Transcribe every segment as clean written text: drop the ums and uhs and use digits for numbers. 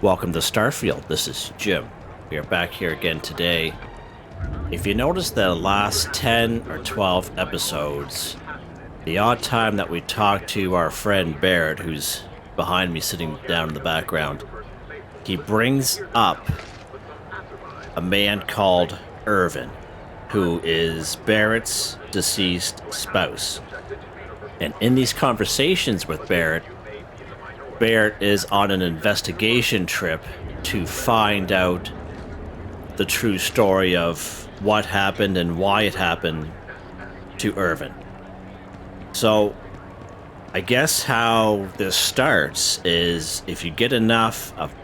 Welcome to Starfield. This is Jim. We are back here again today. If you notice the last 10 or 12 episodes, the odd time that we talk to our friend Barrett, who's behind me sitting down in the background, he brings up a man called Ervin, who is Barrett's deceased spouse. And in these conversations with Barrett is on an investigation trip to find out the true story of what happened and why it happened to Ervin. So, I guess how this starts is if you get enough of,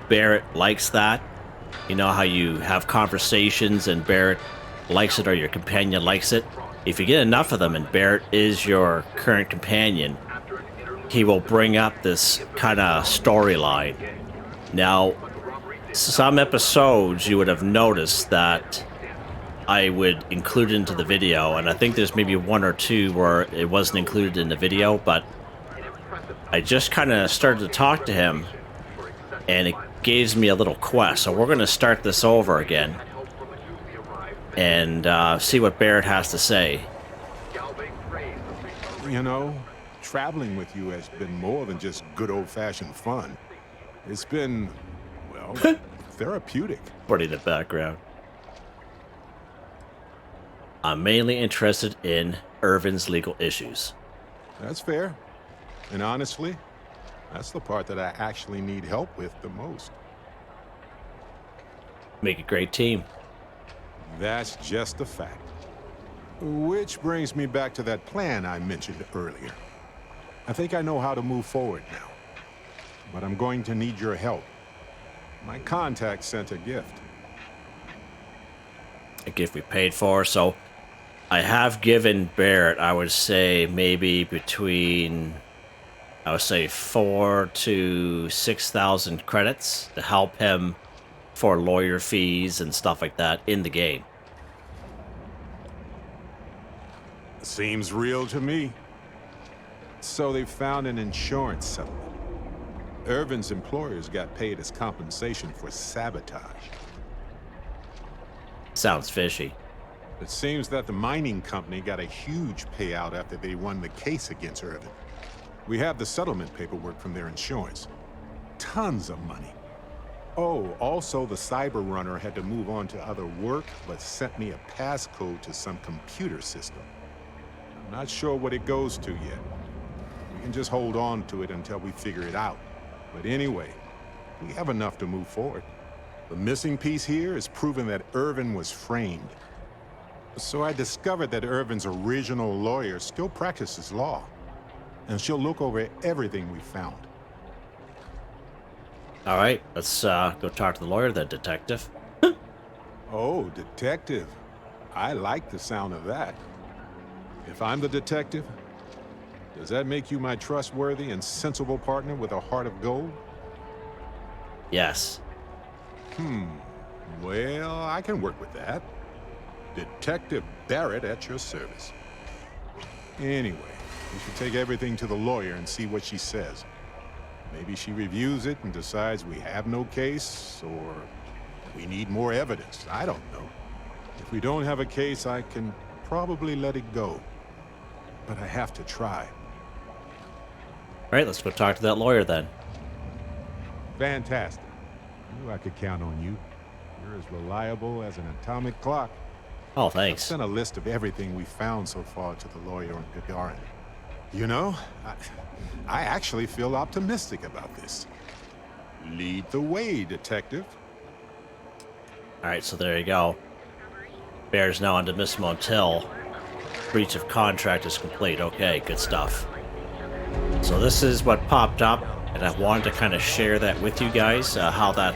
Barrett likes that. You know how you have conversations and Barrett likes it or your companion likes it? If you get enough of them and Barrett is your current companion, he will bring up this kind of storyline. Now, some episodes you would have noticed that I would include into the video, and I think there's maybe one or two where it wasn't included in the video, but I just kind of started to talk to him, and it gives me a little quest. So we're going to start this over again and see what Barrett has to say. Traveling with you has been more than just good old-fashioned fun. It's been, therapeutic. Pretty in the background. I'm mainly interested in Ervin's legal issues. That's fair. And honestly, that's the part that I actually need help with the most. Make a great team. That's just a fact. Which brings me back to that plan I mentioned earlier. I think I know how to move forward now. But I'm going to need your help. My contact sent a gift. A gift we paid for, so I have given Barrett, I would say, maybe between, 4 to 6,000 credits to help him for lawyer fees and stuff like that in the game. Seems real to me. So they found an insurance settlement. Ervin's employers got paid as compensation for sabotage. Sounds fishy. It seems that the mining company got a huge payout after they won the case against Ervin. We have the settlement paperwork from their insurance. Tons of money. Oh, also the cyber runner had to move on to other work, but sent me a passcode to some computer system. I'm not sure what it goes to yet. We can just hold on to it until we figure it out. But anyway, we have enough to move forward. The missing piece here is proving that Ervin was framed. So I discovered that Ervin's original lawyer still practices law. And she'll look over everything we found. All right, let's go talk to the lawyer then, detective. Oh, detective. I like the sound of that. If I'm the detective, does that make you my trustworthy and sensible partner with a heart of gold? Yes. Well, I can work with that. Detective Barrett at your service. Anyway, we should take everything to the lawyer and see what she says. Maybe she reviews it and decides we have no case, or we need more evidence. I don't know. If we don't have a case, I can probably let it go. But I have to try. All right, let's go talk to that lawyer then. Fantastic. I knew I could count on you. You're as reliable as an atomic clock. Oh, I've thanks. sent a list of everything we found so far to the lawyer on Gagarin. You know, I actually feel optimistic about this. Lead the way, detective. All right, so there you go. Bear's now on dismissal until breach of contract is complete. Okay, good stuff. So this is what popped up, and I wanted to kind of share that with you guys, how that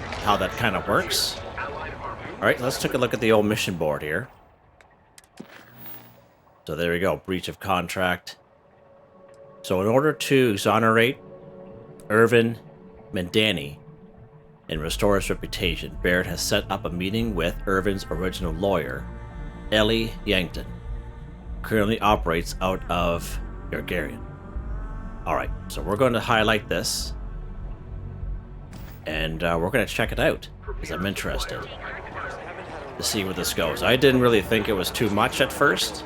kind of works. All right, let's take a look at the old mission board here. So there we go, breach of contract. So in order to exonerate Ervin Mandani and restore his reputation, Barrett has set up a meeting with Ervin's original lawyer, Ellie Yankton, who currently operates out of Gagarin. Alright, so we're going to highlight this. And we're going to check it out, because I'm interested to see where this goes. I didn't really think it was too much at first,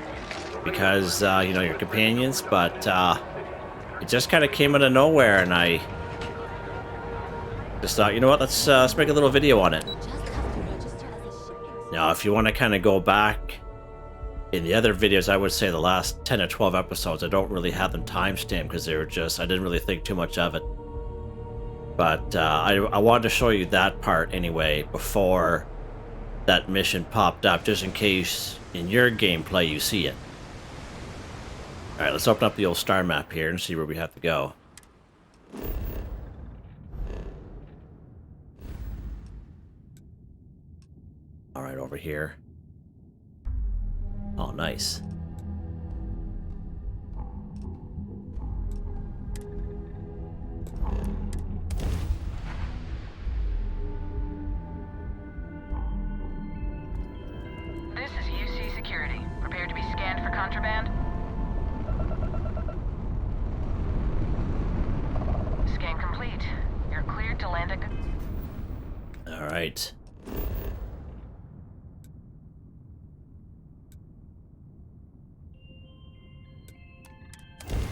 because, you know, your companions, but it just kind of came out of nowhere, and I just thought, you know what, let's make a little video on it. Now, if you want to kind of go back in the other videos, I would say the last 10 or 12 episodes, I don't really have them timestamped because they were just, I didn't really think too much of it. But I wanted to show you that part anyway before that mission popped up, just in case in your gameplay you see it. Alright, let's open up the old star map here and see where we have to go. Alright, over here. Oh, nice. This is UC Security. Prepared to be scanned for contraband? Scan complete. You're cleared to land at... Alright.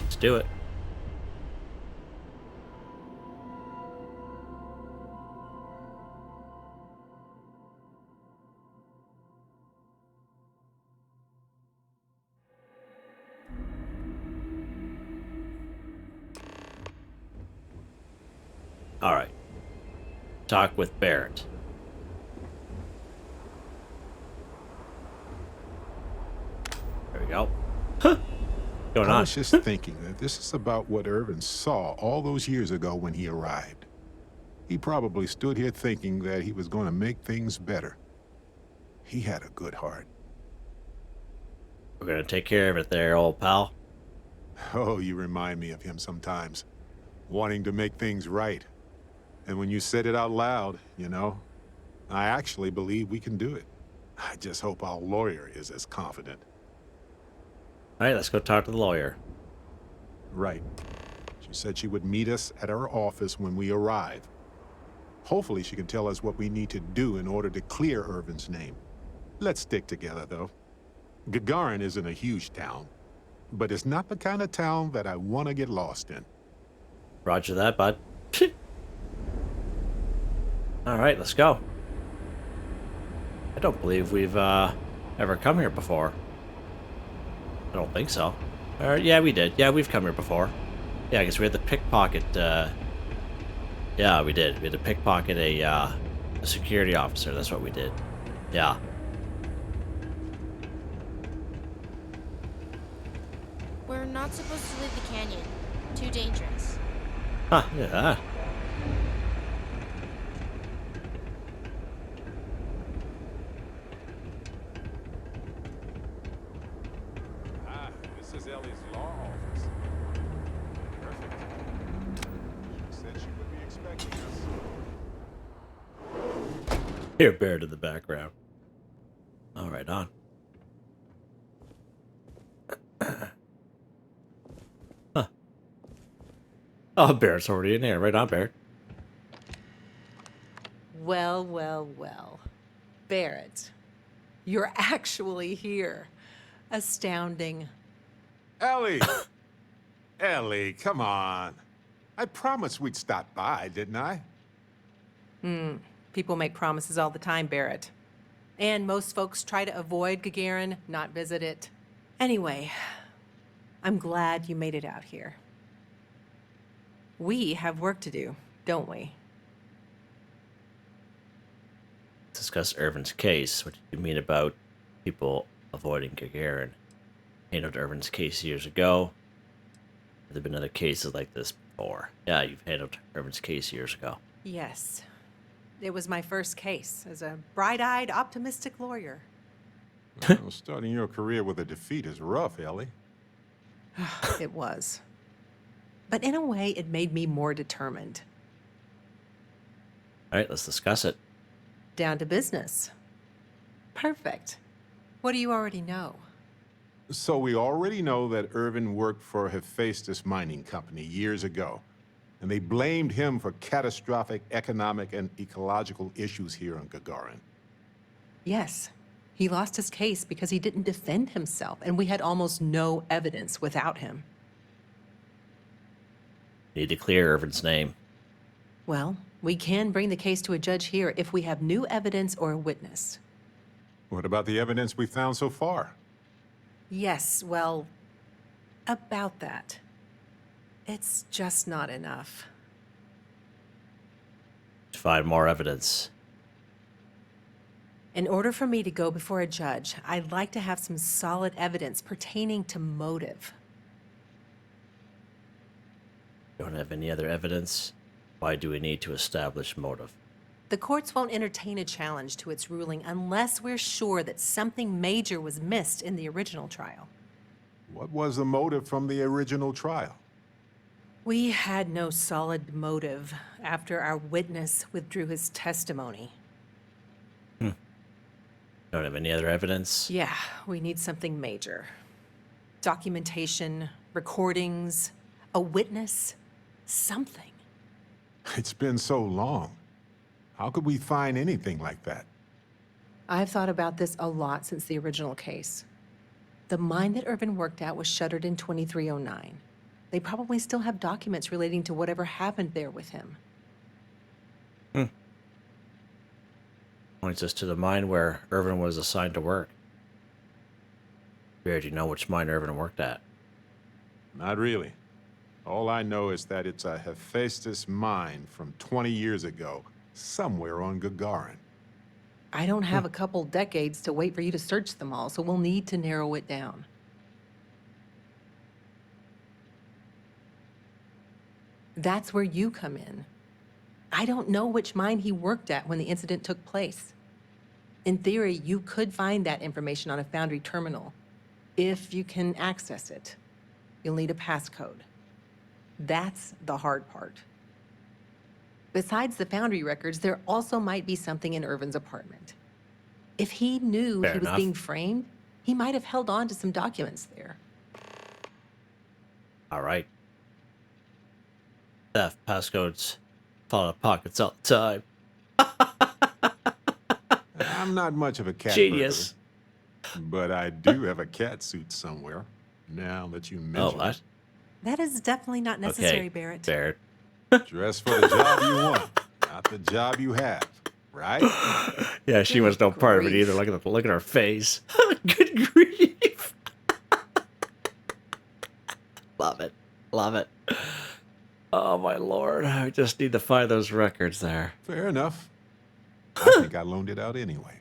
Let's do it. Alright. Talk with Barrett. There we go. Huh. Going I on? was just thinking that this is about what Ervin saw all those years ago when he arrived. He probably stood here thinking that he was going to make things better. He had a good heart. We're gonna take care of it there, old pal. Oh, you remind me of him sometimes, wanting to make things right. And when you said it out loud, you know, I actually believe we can do it. I just hope our lawyer is as confident. Alright, let's go talk to the lawyer. Right. She said she would meet us at our office when we arrive. Hopefully she can tell us what we need to do in order to clear Ervin's name. Let's stick together, though. Gagarin isn't a huge town, but it's not the kind of town that I want to get lost in. Roger that, bud. Alright, let's go. I don't believe we've ever come here before. I don't think so. Yeah, we did. Yeah, we've come here before. Yeah, I guess we had the pickpocket. Yeah, we did. We had to pickpocket a security officer. That's what we did. Yeah. We're not supposed to leave the canyon. Too dangerous. Huh, yeah. This is Ellie's law office. Perfect. She said she would be expecting us. Here, Barrett in the background. All right, on. Huh. Oh, Barrett's already in there. Right on, Barrett. Well, well, well. Barrett, you're actually here. Astounding. Ellie! Ellie, come on. I promised we'd stop by, didn't I? People make promises all the time, Barrett. And most folks try to avoid Gagarin, not visit it. Anyway, I'm glad you made it out here. We have work to do, don't we? Discuss Ervin's case. What do you mean about people avoiding Gagarin? Handled Ervin's case years ago. Have there been other cases like this before? Yeah, you've handled Ervin's case years ago. Yes. It was my first case as a bright-eyed, optimistic lawyer. Well, starting your career with a defeat is rough, Ellie. It was. But in a way, it made me more determined. All right, let's discuss it. Down to business. Perfect. What do you already know? So we already know that Ervin worked for Hephaestus Mining Company years ago. and they blamed him for catastrophic economic and ecological issues here on Gagarin. Yes. He lost his case because he didn't defend himself, and we had almost no evidence without him. Need to clear Ervin's name. Well, we can bring the case to a judge here if we have new evidence or a witness. What about the evidence we found so far? Yes, well, about that. It's just not enough. To find more evidence. In order for me to go before a judge, I'd like to have some solid evidence pertaining to motive. Don't have any other evidence? Why do we need to establish motive? The courts won't entertain a challenge to its ruling unless we're sure that something major was missed in the original trial. What was the motive from the original trial? We had no solid motive after our witness withdrew his testimony. Don't have any other evidence? Yeah, we need something major. Documentation, recordings, a witness, something. It's been so long. How could we find anything like that? I've thought about this a lot since the original case. The mine that Ervin worked at was shuttered in 2309. They probably still have documents relating to whatever happened there with him. Points us to the mine where Ervin was assigned to work. We already know which mine Ervin worked at. Not really. All I know is that it's a Hephaestus mine from 20 years ago, somewhere on Gagarin. I don't have a couple decades to wait for you to search them all, so we'll need to narrow it down. That's where you come in. I don't know which mine he worked at when the incident took place. In theory, you could find that information on a Foundry terminal, if you can access it. You'll need a passcode. That's the hard part. Besides the Foundry records, there also might be something in Ervin's apartment. If he knew Fair he was enough. being framed, he might have held on to some documents there. All right. Theft, passcodes, fall out of pockets all the time. I'm not much of a cat Genius. burglar, but I do have a cat suit somewhere, now that you Oh, mention what? That is definitely not necessary, Okay, Barrett. Barrett. it. Dress for the job you want, not the job you have, right? Yeah, she was no part of it grief. either. Look at her face. Good grief. Love it. Love it. Oh, my lord. I just need to find those records there. Fair enough. I think I loaned it out anyway.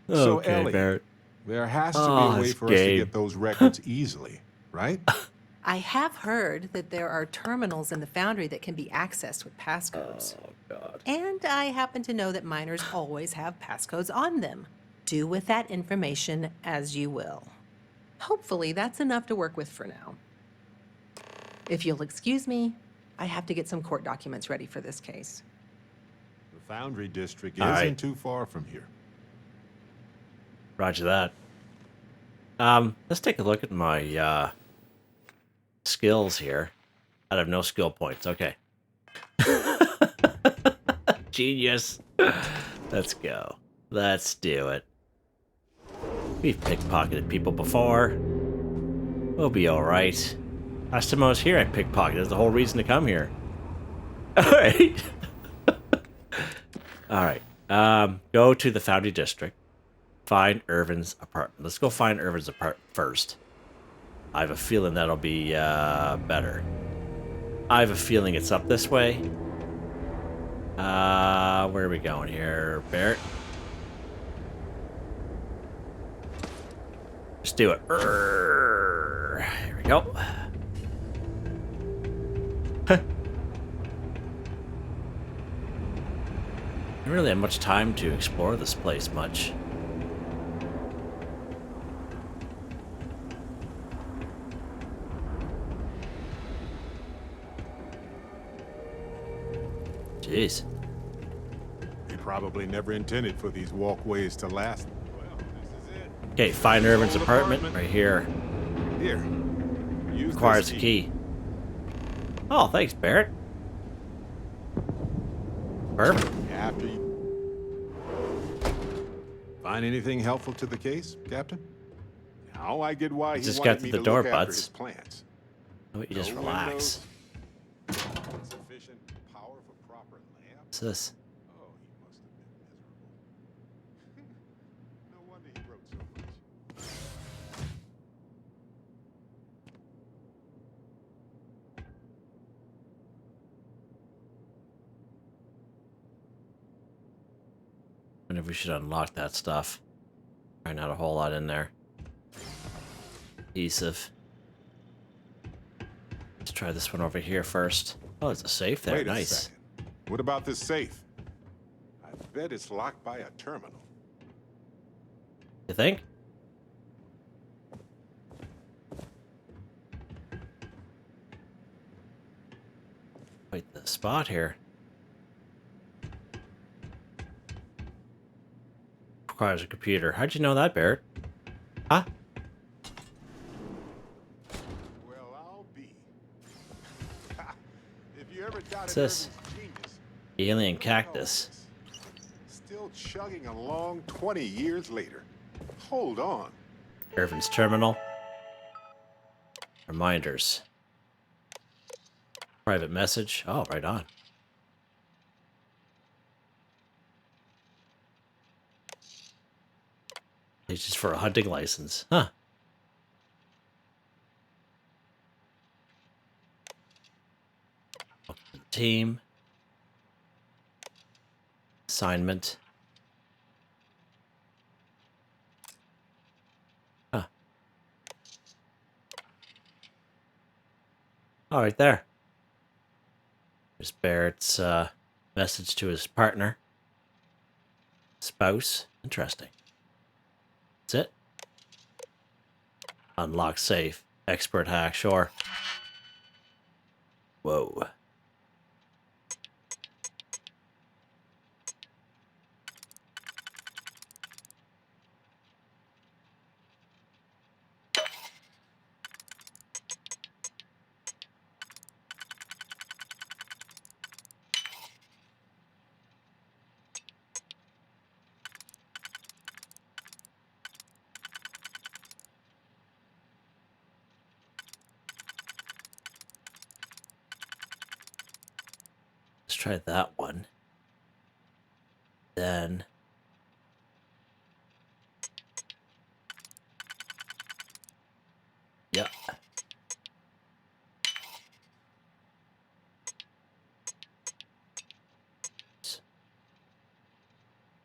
So, Okay, Ellie, Barrett. there has to be Oh, a way this for us to game. get those records easily, right? I have heard that there are terminals in the Foundry that can be accessed with passcodes. Oh, God. And I happen to know that miners always have passcodes on them. Do with that information as you will. Hopefully that's enough to work with for now. If you'll excuse me, I have to get some court documents ready for this case. The Foundry District All isn't right. too far from here. Roger that. Let's take a look at my skills here. I have no skill points. Okay. Genius. Let's go. Let's do it. We've pickpocketed people before. We'll be all right. Last time I was here, I pickpocketed. That's the whole reason to come here. All right. All right. Go to the Foundry District. Find Ervin's apartment. Let's go find Ervin's apartment first. I have a feeling that'll be better. I have a feeling it's up this way. Where are we going here, Barrett? Let's do it. Here we go. I don't really have much time to explore this place much. Jeez. They probably never intended for these walkways to last. Well, this is it. Okay, find Ervin's apartment right here. Here. Use Requires this a key. Oh, thanks, Barrett. Perfect. After you... Find anything helpful to the case, Captain? Now I get why he Just wanted got to me the to door, look after buds. his plans. Oh, you just No relax. windows, insufficient power for proper lamp. What's this? Oh, he must have been miserable. No wonder he wrote so much. Wonder if we should unlock that stuff. Probably not a whole lot in there. Adhesive. Let's try this one over here first. Oh, it's a safe there. Wait a Nice. second. What about this safe? I bet it's locked by a terminal. You think? Wait, the spot here. Requires a computer. How'd you know that, Barrett? Huh? Well, I'll be. If you ever doubted What's this? Ervin's genius, Alien look at all cactus. this. Still chugging along 20 years later. Hold on. Ervin's terminal. Reminders. Private message. Oh, right on. It's just for a hunting license. Huh. Team. Assignment. Huh. Oh, right there. There's Barrett's message to his partner. Spouse. Interesting. That's it. Unlock safe. Expert hack, sure. Whoa. Let's try that one. Then yeah.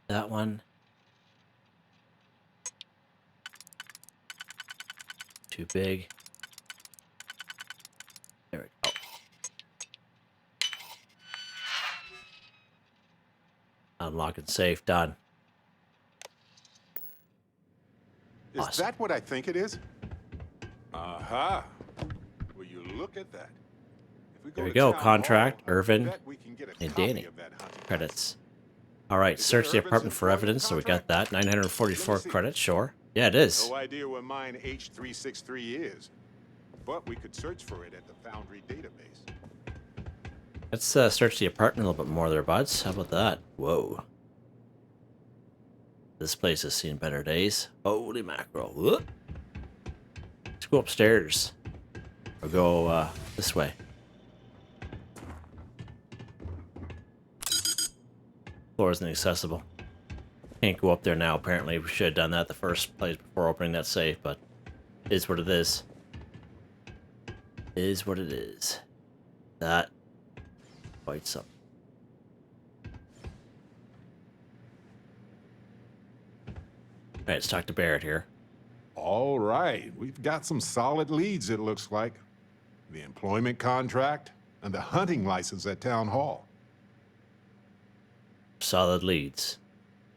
That one. Too big. There we go. Unlock and safe. Done. Is Awesome. that what I think it is? Aha. Will you look at that? If we There we to go. town Contract, hall, I Ervin, bet we can get a and copy Danny. of that hunting Credits. All right. Is Search it the Ervin's apartment for employment evidence. So we got contract? that. 944 Let me see. credits. Sure. Yeah, it is. No idea where mine H363 is, but we could search for it at the Foundry database. Let's search the apartment a little bit more there, buds. How about that? Whoa. This place has seen better days. Holy mackerel. Whoop. Let's go upstairs. Or go this way. Floor isn't accessible. Can't go up there now, apparently. We should have done that the first place before opening that safe, but it is what it is. It is what it is. That quite something. Alright, let's talk to Barrett here. All right, we've got some solid leads, it looks like. The employment contract and the hunting license at Town Hall. Solid leads.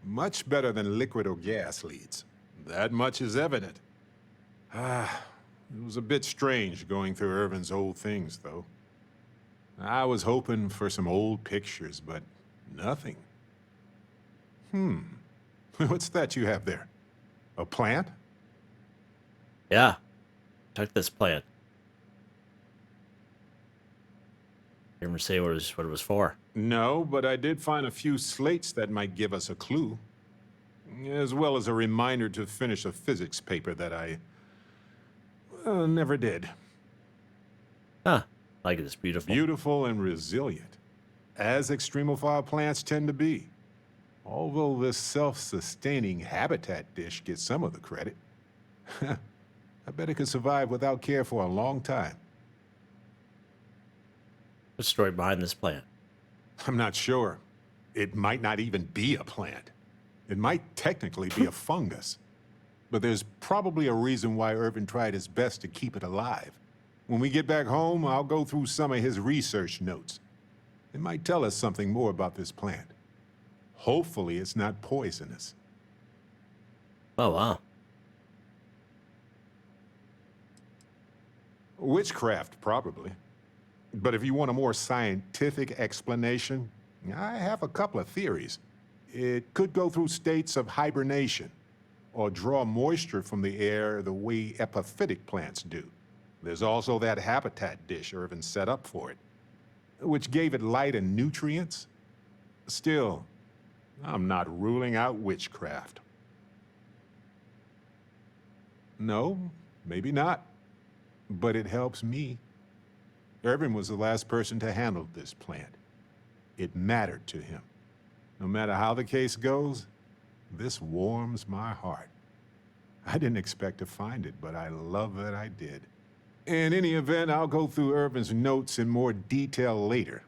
Much better than liquid or gas leads. That much is evident. It was a bit strange going through Ervin's old things, though. I was hoping for some old pictures, but nothing. What's that you have there? A plant? Yeah. Check this plant. Didn't say what it was for. No, but I did find a few slates that might give us a clue. As well as a reminder to finish a physics paper that I never did. Huh. Like it's beautiful. Beautiful and resilient, as extremophile plants tend to be. Although this self-sustaining habitat dish gets some of the credit. I bet it could survive without care for a long time. What's the story behind this plant? I'm not sure. It might not even be a plant. It might technically be a fungus. But there's probably a reason why Ervin tried his best to keep it alive. When we get back home, I'll go through some of his research notes. It might tell us something more about this plant. Hopefully it's not poisonous. Oh, wow. Witchcraft, probably. But if you want a more scientific explanation, I have a couple of theories. It could go through states of hibernation, or draw moisture from the air the way epiphytic plants do. There's also that habitat dish Ervin set up for it, which gave it light and nutrients. Still, I'm not ruling out witchcraft. No, maybe not. But it helps me. Ervin was the last person to handle this plant. It mattered to him. No matter how the case goes, this warms my heart. I didn't expect to find it, but I love that I did. In any event, I'll go through Ervin's notes in more detail later.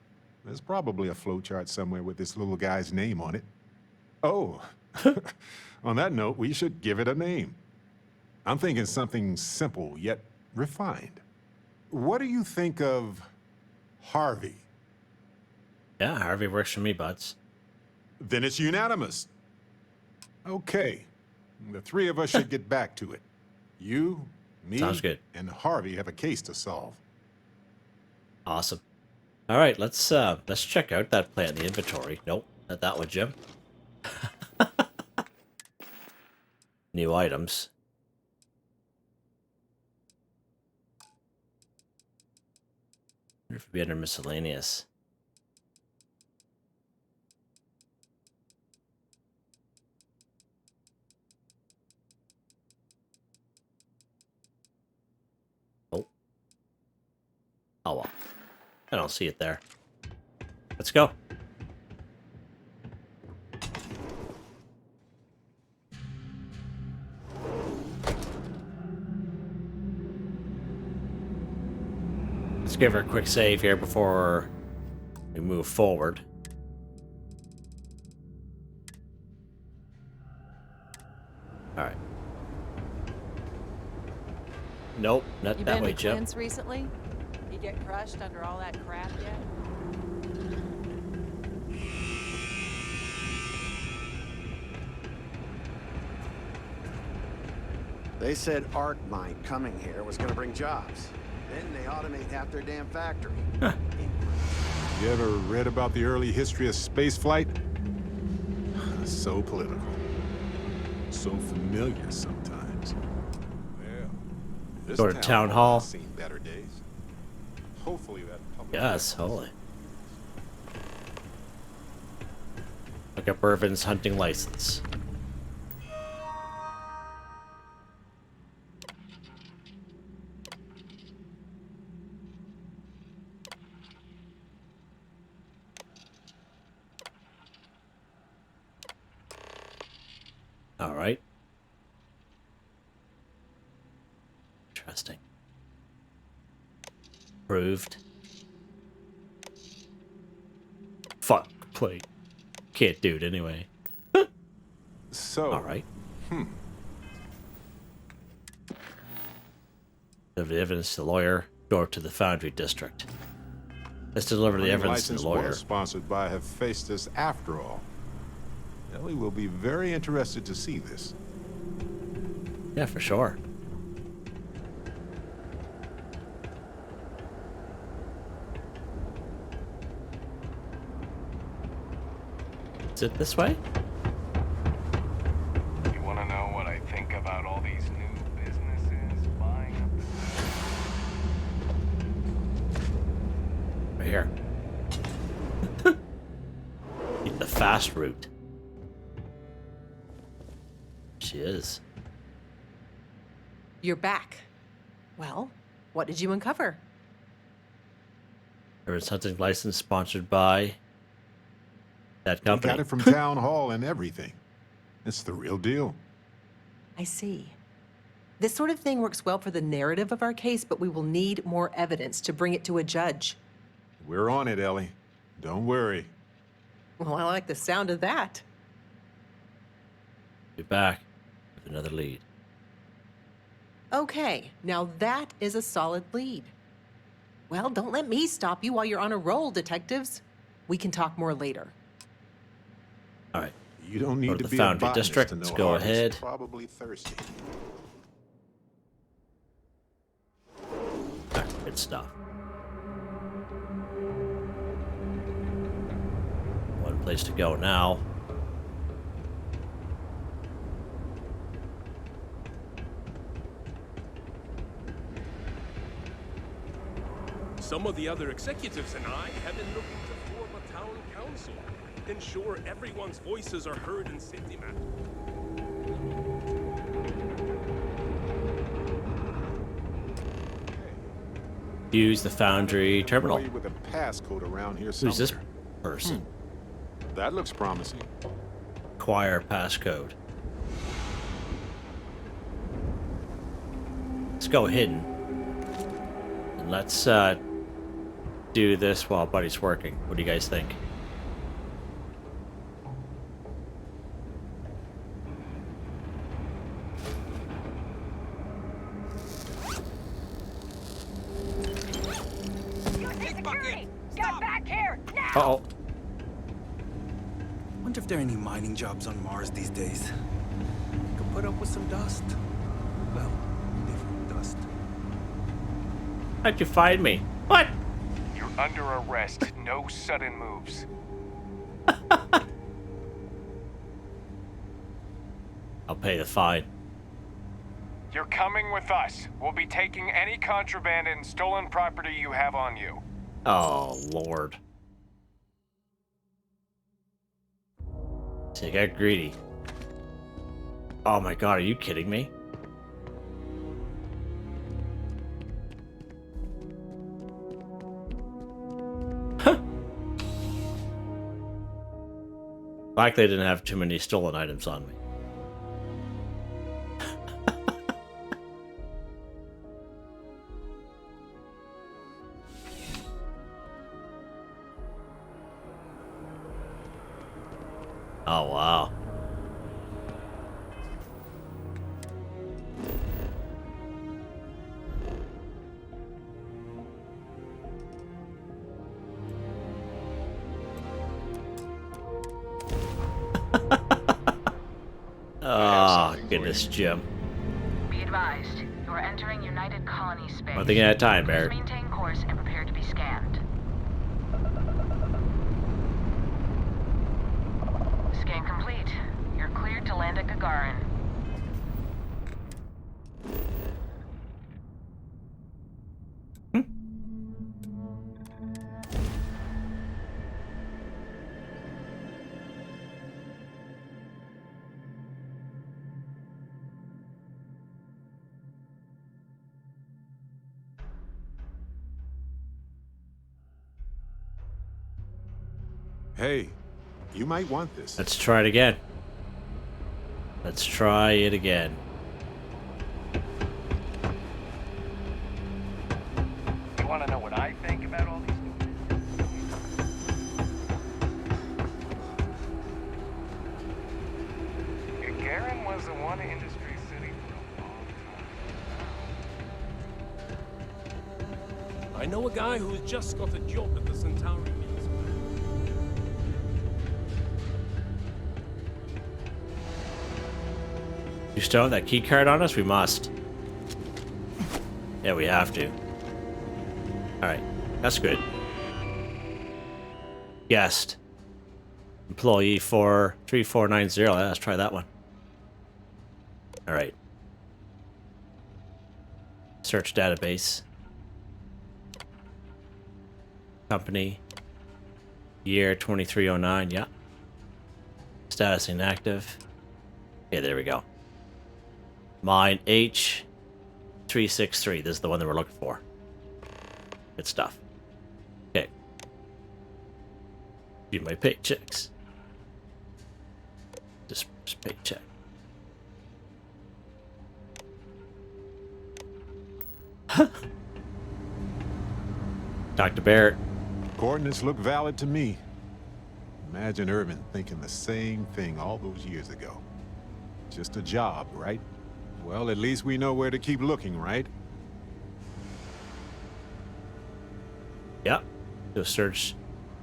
There's probably a flowchart somewhere with this little guy's name on it. Oh, on that note, we should give it a name. I'm thinking something simple yet refined. What do you think of Harvey? Yeah, Harvey works for me, buds. Then it's unanimous. Okay, the three of us should get back to it. You, me, Sounds good. and Harvey have a case to solve. Awesome. All right, let's check out that plant in the inventory. Nope, not that one, Jim. New items. Wonder if it'd be under miscellaneous. Oh. Oh well. I don't see it there. Let's go. Let's give her a quick save here before we move forward. All right. Nope, not You that been way, to Jim. Clint's recently? You get crushed under all that crap yet? They said Arc Mine coming here was gonna bring jobs. Then they automate half their damn factory. You ever read about the early history of spaceflight? So political. So familiar sometimes. Well, this Go to town hall. has seen better days. Hopefully that public... Yes, holy. Look up Ervin's hunting license. All right. Interesting. Approved. Fuck, plate. Can't do it anyway. So, All right. Deliver the evidence to the lawyer. Go to the Foundry District. Let's deliver the evidence to the license lawyer. was sponsored by Hephaestus after all. Ellie will be very interested to see this. Yeah, for sure. Is it this way? You want to know what I think about all these new businesses buying up Right here. fast route. She is. You're back. Well, what did you uncover? Ervin's hunting license sponsored by that We company. got it from town hall and everything. It's the real deal. I see. This sort of thing works well for the narrative of our case, but we will need more evidence to bring it to a judge. We're on it, Ellie. Don't worry. Well, I like the sound of that. Be back with another lead. Okay, now that is a solid lead. Well, don't let me stop you while you're on a roll, detectives. We can talk more later. All right. You don't need Go to to the be a Foundry botanist District. to know Let's go Harvey's ahead. Probably thirsty. Good stuff. One place to go now. Some of the other executives and I have been looking to form a town council. Ensure everyone's voices are heard in safety matters. Use the Foundry terminal. Employee with a passcode around here Who's this somewhere. person? That looks promising. Acquire passcode. Let's go hidden. And let's do this while Buddy's working. What do you guys think? Security! Get back here! Now! Uh-oh. Wonder if there are any mining jobs on Mars these days. Could put up with some dust. Well, different dust. How'd you find me? What? You're under arrest. No sudden moves. I'll pay the fine. You're coming with us. We'll be taking any contraband and stolen property you have on you. Oh, Lord. See, I got greedy. Oh my god, are you kidding me? Huh. Like they didn't have too many stolen items on me. Oh, wow. Oh, goodness, Jim. Be advised, you are entering United Colony space. One thing at a time, Please Barrett. maintain course and prepare to be scanned. Scan complete. You're cleared to land at Gagarin. Hey, you might want this. Let's try it again. Let's try it again. You want to know what I think about all these new... Gagarin was the one industry city for a long time. I know a guy who's just got a job at the Centauri Meats. You still have that key card on us? We must. Yeah, we have to. Alright, that's good. Guest. Employee 43490. Yeah, let's try that one. Alright. Search database. Company. Year 2309, yeah. Status inactive. Okay, there we go. Mine H363. This is the one that we're looking for. Good stuff. Okay. Do my paychecks. Just paycheck. Dr. Barrett. Coordinates look valid to me. Imagine Ervin thinking the same thing all those years ago. Just a job, right? Well, at least we know where to keep looking, right? Yep. Do a search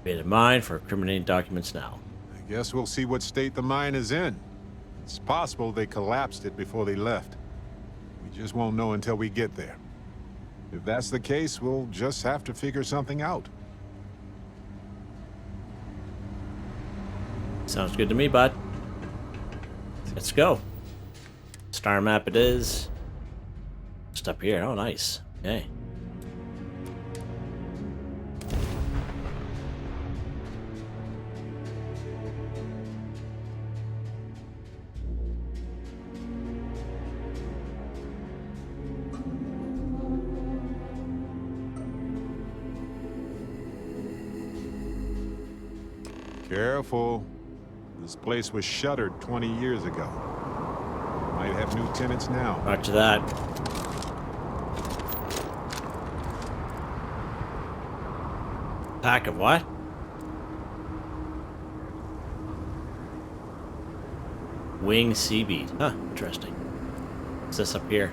made in mine for incriminating documents now. I guess we'll see what state the mine is in. It's possible they collapsed it before they left. We just won't know until we get there. If that's the case, we'll just have to figure something out. Sounds good to me, bud. Let's go. Star map it is. Just up here. Oh, nice. Okay. Careful. This place was shuttered 20 years ago. Might have new tenants now. Roger that. Pack of what? Wing seaweed. Huh, interesting. What's this up here?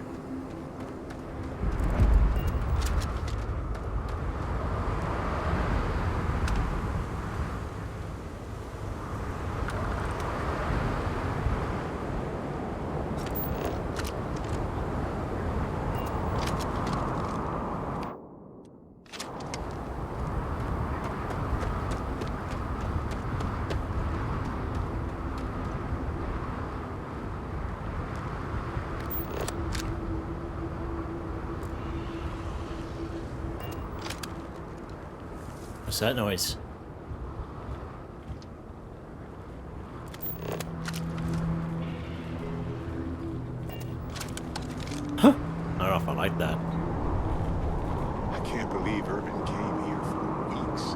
What's that noise? Huh. I don't know if I like that. I can't believe Ervin came here for weeks.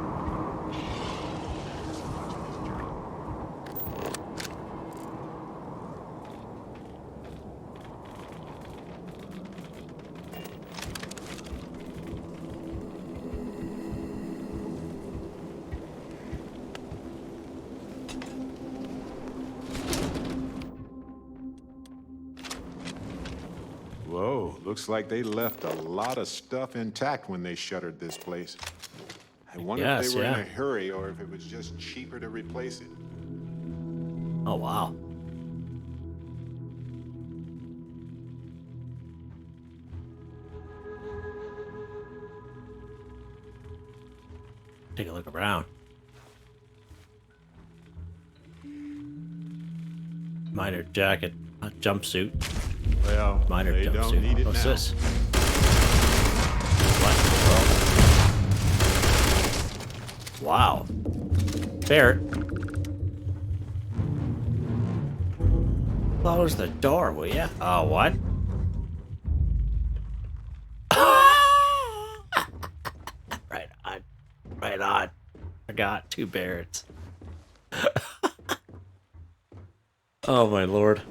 Whoa, looks like they left a lot of stuff intact when they shuttered this place. I wonder if they were in a hurry or if it was just cheaper to replace it. Oh, wow. Take a look around. Miner jacket, jumpsuit. Well, Miner they don't need jumpsuit. it What's now. this? What? Wow. Barrett. Close the door, will ya? Oh, what? Right on. Right on. I got 2 Barretts. Oh, my lord.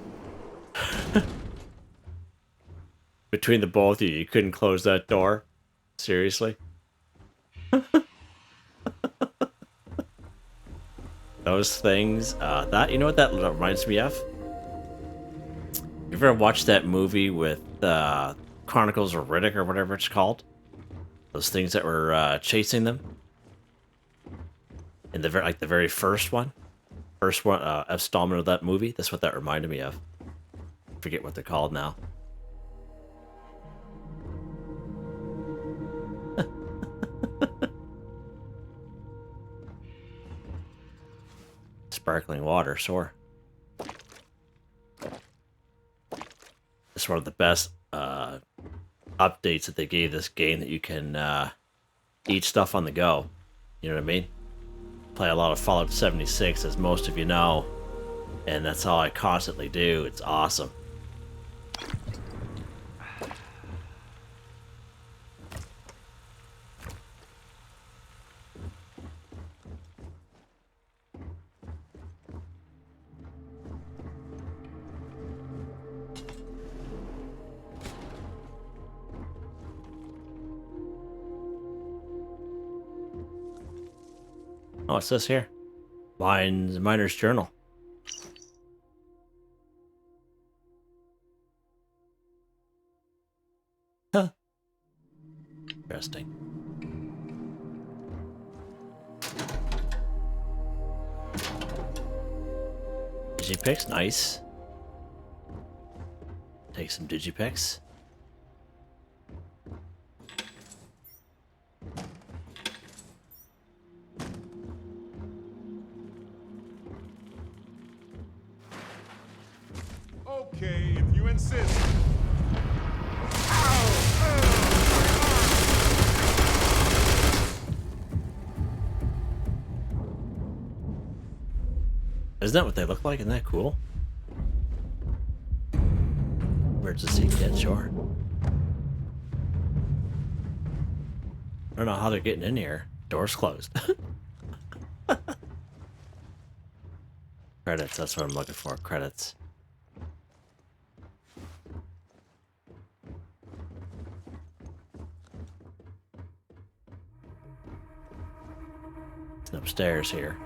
Between the both of you, you couldn't close that door? Seriously? Those things, you know what that reminds me of? You ever watched that movie with Chronicles of Riddick or whatever it's called? Those things that were chasing them? In the very first one? First one, installment of that movie? That's what that reminded me of. I forget what they're called now. Sparkling water, sore. It's one of the best updates that they gave this game, that you can eat stuff on the go. You know what I mean? Play a lot of Fallout 76, as most of you know. And that's all I constantly do. It's awesome. Oh, what's this here? Miner's Journal. Huh. Interesting. Digipicks, nice. Take some digipicks. Okay, if you insist. Isn't that what they look like? Isn't that cool? Emergency kit, sure. I don't know how they're getting in here. Door's closed. Credits, that's what I'm looking for. Credits. It's upstairs here.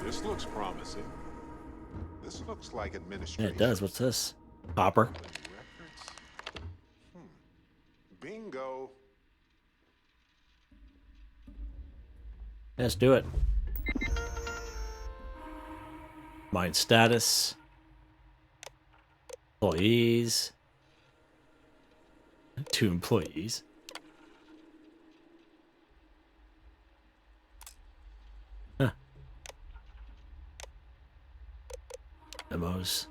This looks promising. This looks like Yeah, administration. it does. What's this? Copper. Records. Bingo. Let's do it. Mine status. Employees. 2 employees. Huh. Demos.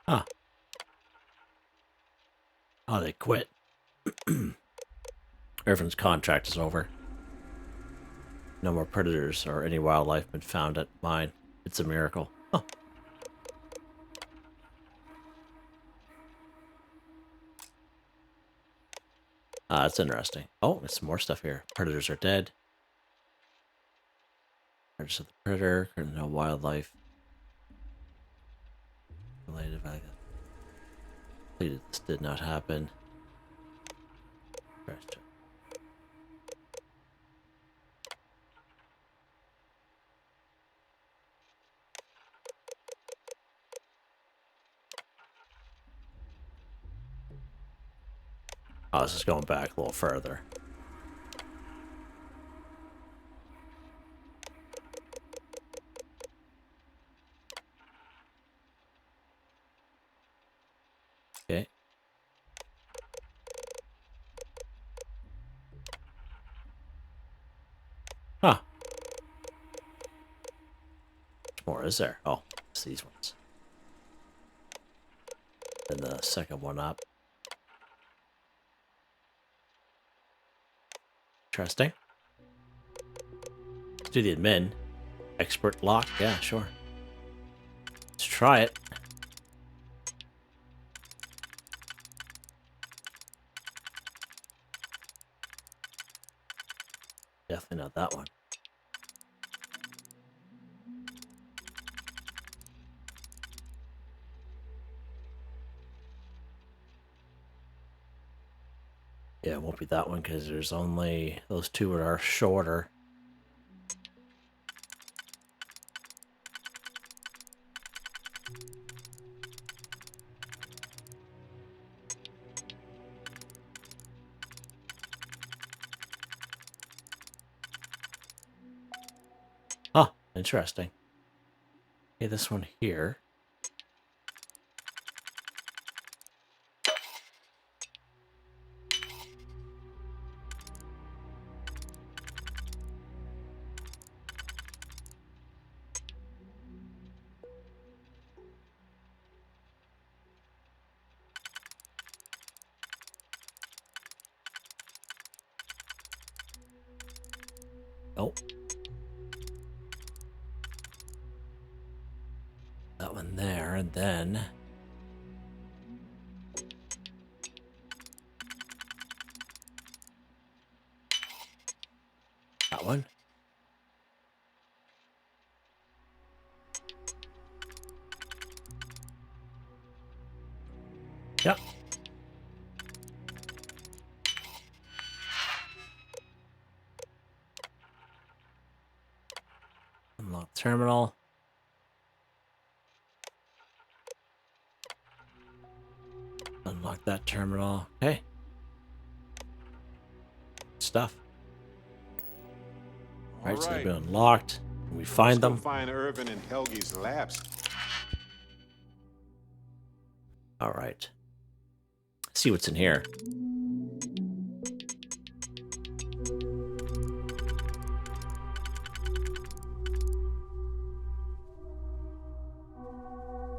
Ah. Oh, they quit. Ervin's contract is over. No more predators or any wildlife been found at mine. It's a miracle. Huh. That's interesting. Oh, there's some more stuff here. Predators are dead. Predators of the predator. No wildlife. Related. This did not happen. Oh, this is going back a little further. Okay. Huh. Which more is there? Oh, it's these ones. And the second one up. Interesting. Let's do the admin. Expert lock. Yeah, sure. Let's try it. Definitely not that one. Yeah, it won't be that one because there's only those two that are shorter. Huh, interesting. Okay, this one here. Oh. That one there, and then... that one. Yep. Unlock terminal. Unlock that terminal. Okay. Stuff. Right, so they've been unlocked. We find them. Find Ervin and Helgi's labs. All right. See what's in here.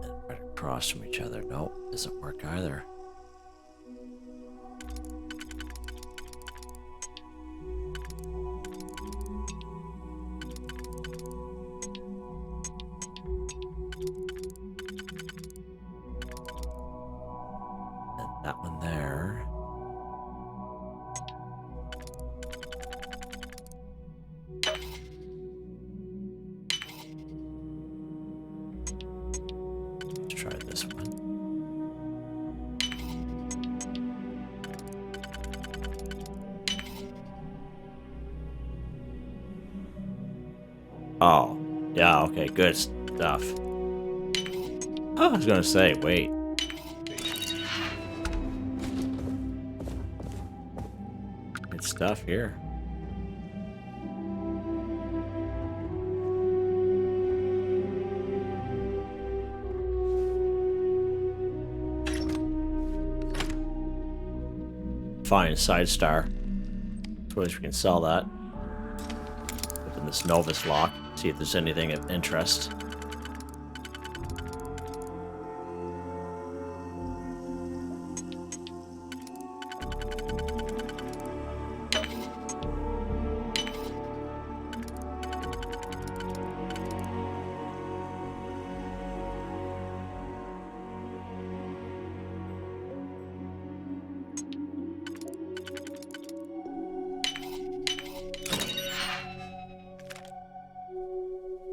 And right across from each other. Nope, doesn't work either. That one there. Let's try this one. Oh, yeah, okay, good stuff. Oh, I was gonna say, wait. Stuff here. Fine, side star. Suppose we can sell that. Open this Novus lock, see if there's anything of interest.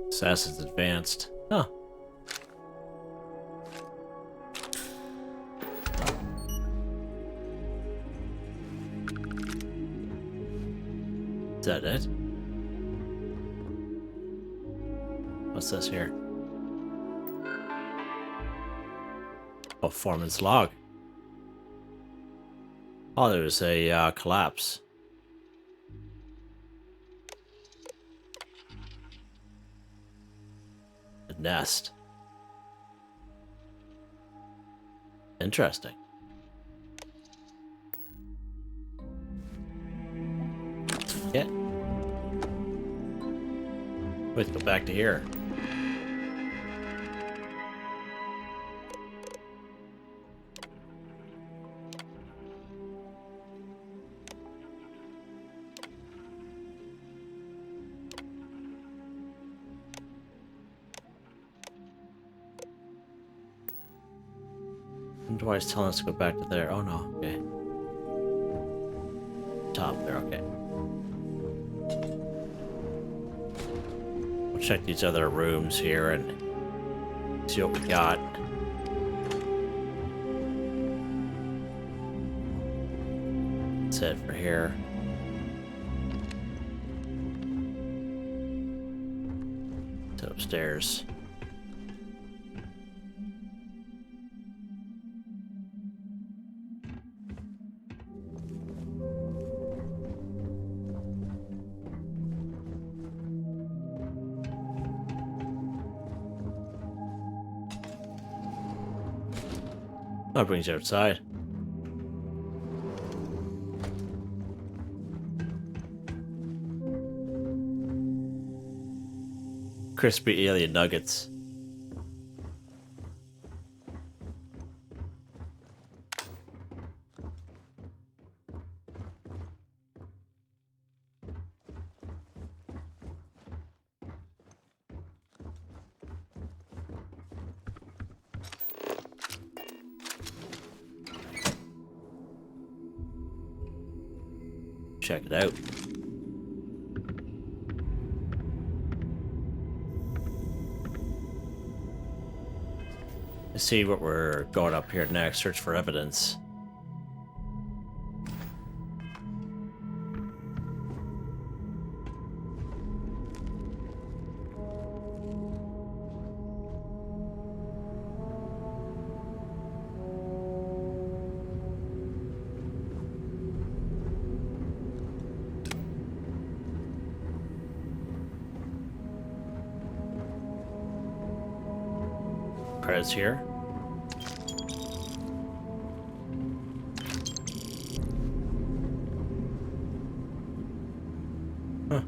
Assassin's Advanced. Huh. Is that it? What's this here? Oh, Foreman's log. Oh, there was a collapse. The nest. Interesting. Yeah. Wait, go back to here. Why is telling us to go back to there? Oh no, okay. Top there, okay. We'll check these other rooms here and see what we got. That's it for here. Let's head upstairs. That brings you outside. Crispy alien nuggets. check it out. Let's see what we're going up here next. Search for evidence. Credits here. Huh.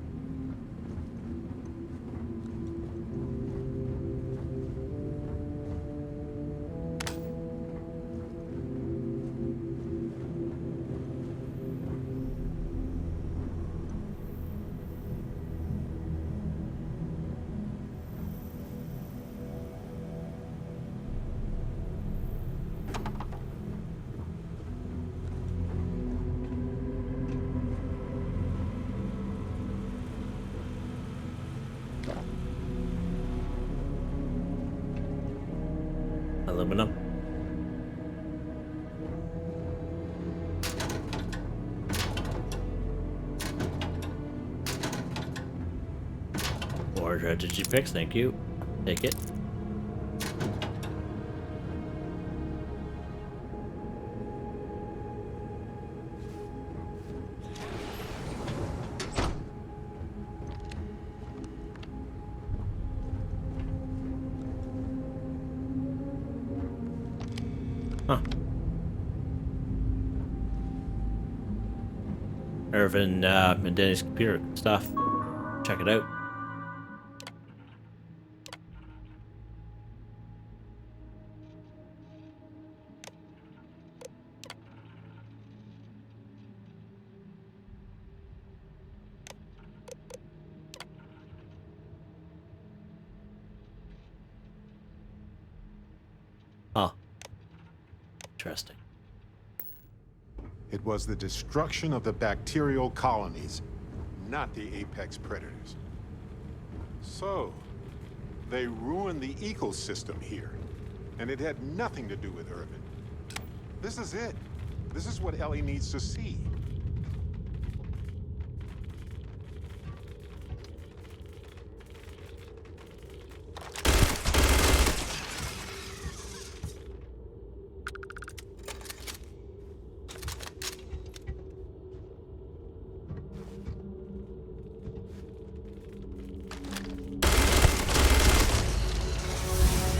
Aluminum. Or did you fix? Thank you. Take it. Huh. Ervin and Danny's computer stuff. Check it out. Huh. Interesting. It was the destruction of the bacterial colonies, not the apex predators. So, they ruined the ecosystem here, and it had nothing to do with Ervin. This is it. This is what Ellie needs to see.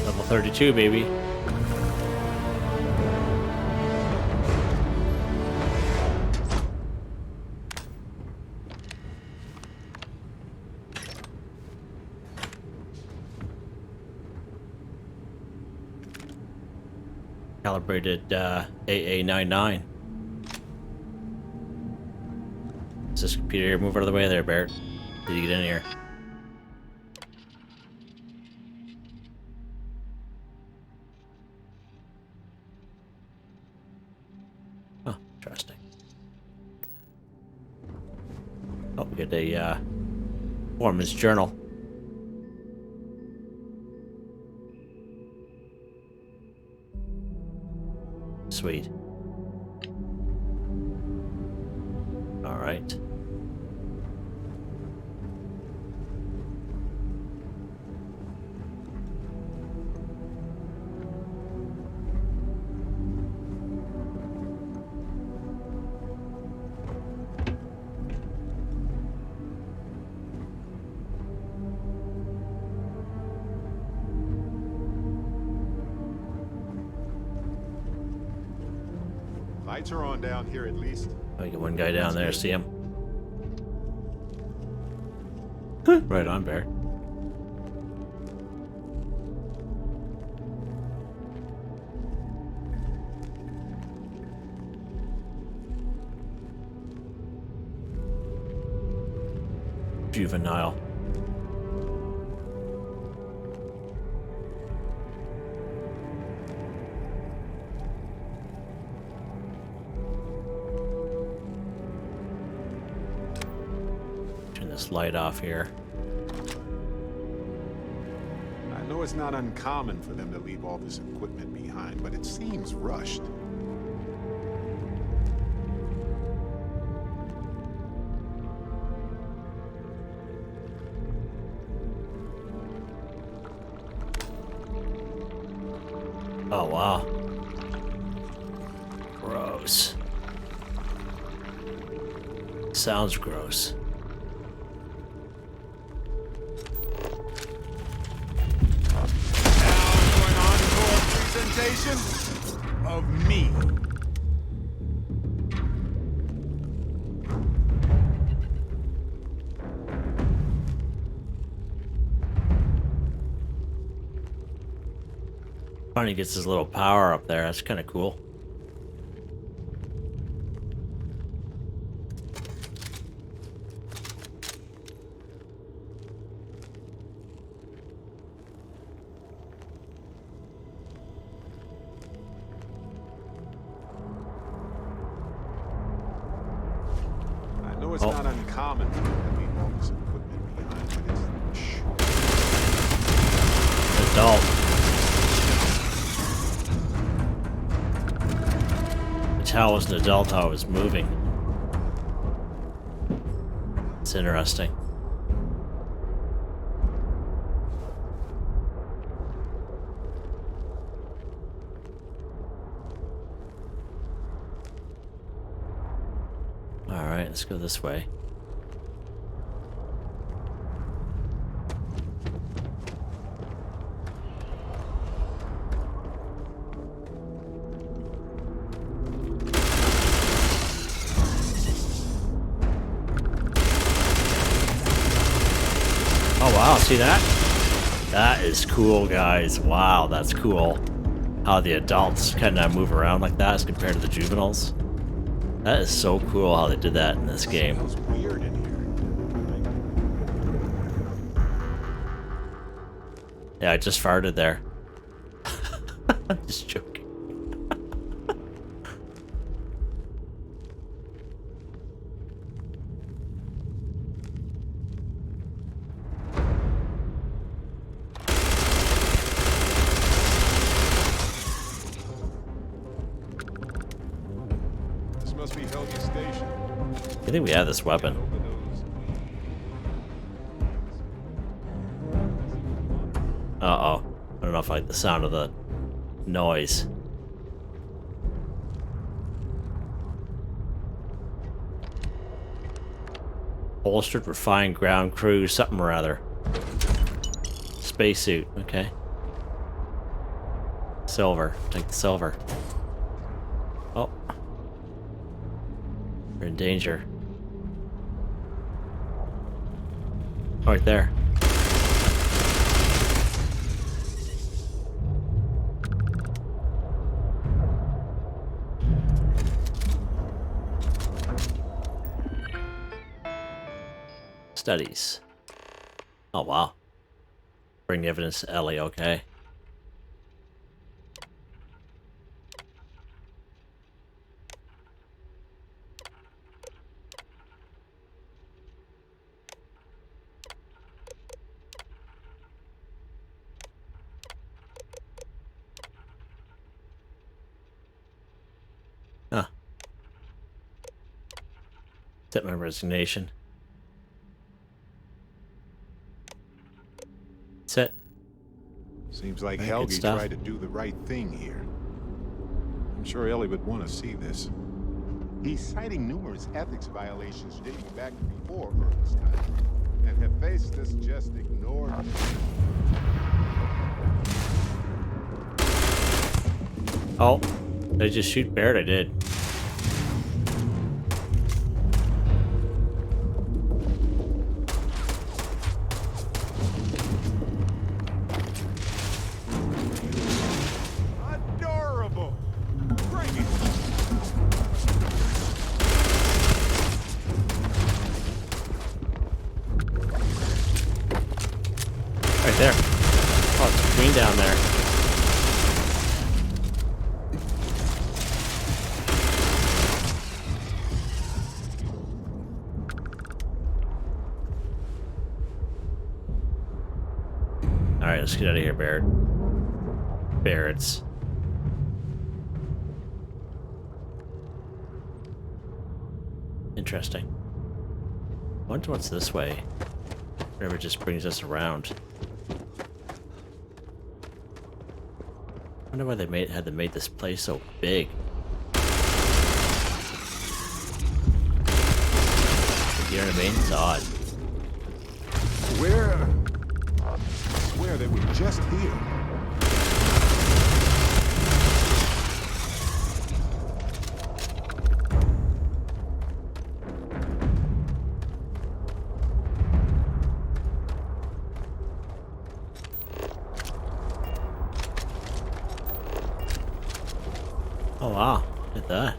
Level 32, baby. Calibrated AA99. Is this computer here? Move out of the way there, Barrett. Did you get in here? Oh, interesting. Oh, we get a Formen's Journal. Sweet. All right. Lights are on down here at least. I get one guy down there. See him? Right on, Bear. Juvenile. this light off here. I know it's not uncommon for them to leave all this equipment behind, but it seems rushed. Oh, wow. Gross. Sounds gross. Presentation of me. Funny, he gets his little power up there. That's kind of cool. I know it's not uncommon for them to leave all this equipment behind, but it's Adult. How was an adult, how it was moving. It's interesting. Alright, let's go this way. Wow, see that? That is cool, guys. Wow, that's cool. How the adults kind of move around like that as compared to the juveniles. That is so cool how they did that in this game. Smells weird in here. Yeah, I just farted there. I'm just joking. Must be Heldi Station. I think we have this weapon. Uh-oh. I don't know if I like the sound of the noise. Holstered refined ground crew, something or other. Spacesuit, okay. Silver. Take the silver. Oh. We're in danger. Right there. Studies. Oh, wow. Bring the evidence to Ellie, okay. Huh. Accept my resignation. That's it. Seems like Very good Helgi stuff. tried to do the right thing here. I'm sure Ellie would want to see this. He's citing numerous ethics violations dating back to before Ervin's time. And Hephaestus just ignored them. Oh, did I just shoot Barrett? I did. Adorable! Bring it! Right there. Oh, it's a queen down there. Alright, let's get out of here, Barrett. Barrett's. Interesting. I wonder what's this way. Whatever just brings us around. I wonder why they had to make this place so big. You know what I mean? It's odd. I swear they were just here. Oh wow, look at that.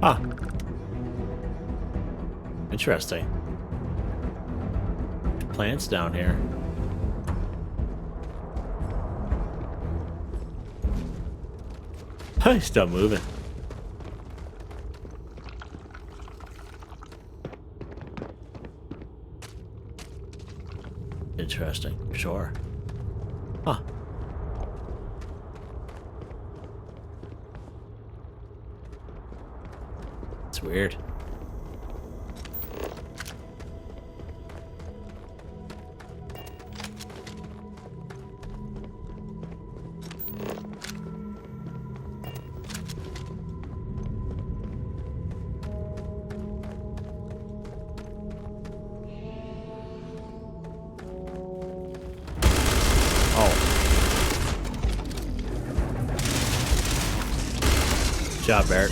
Huh. Interesting. Plants down here. He's still moving. Interesting. Sure. Huh. It's weird. Good job, Barrett.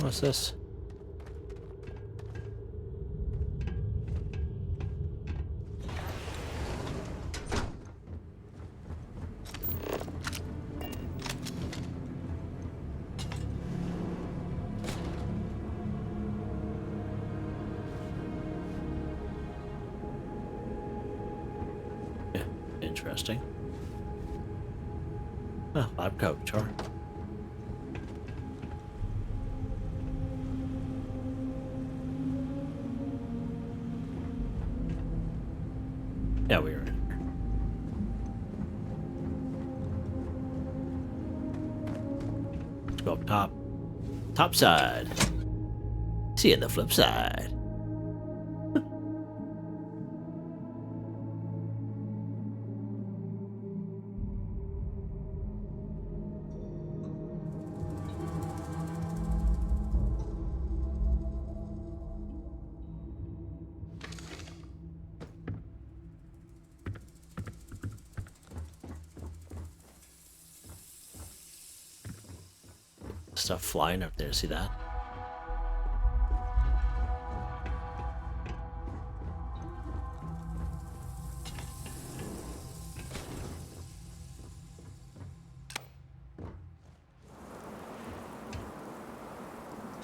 What's this? Yeah, interesting. Oh, lab coat, sure. Yeah, we were in here. Let's go up top. Top side. See you on the flip side. Stuff flying up there, see that?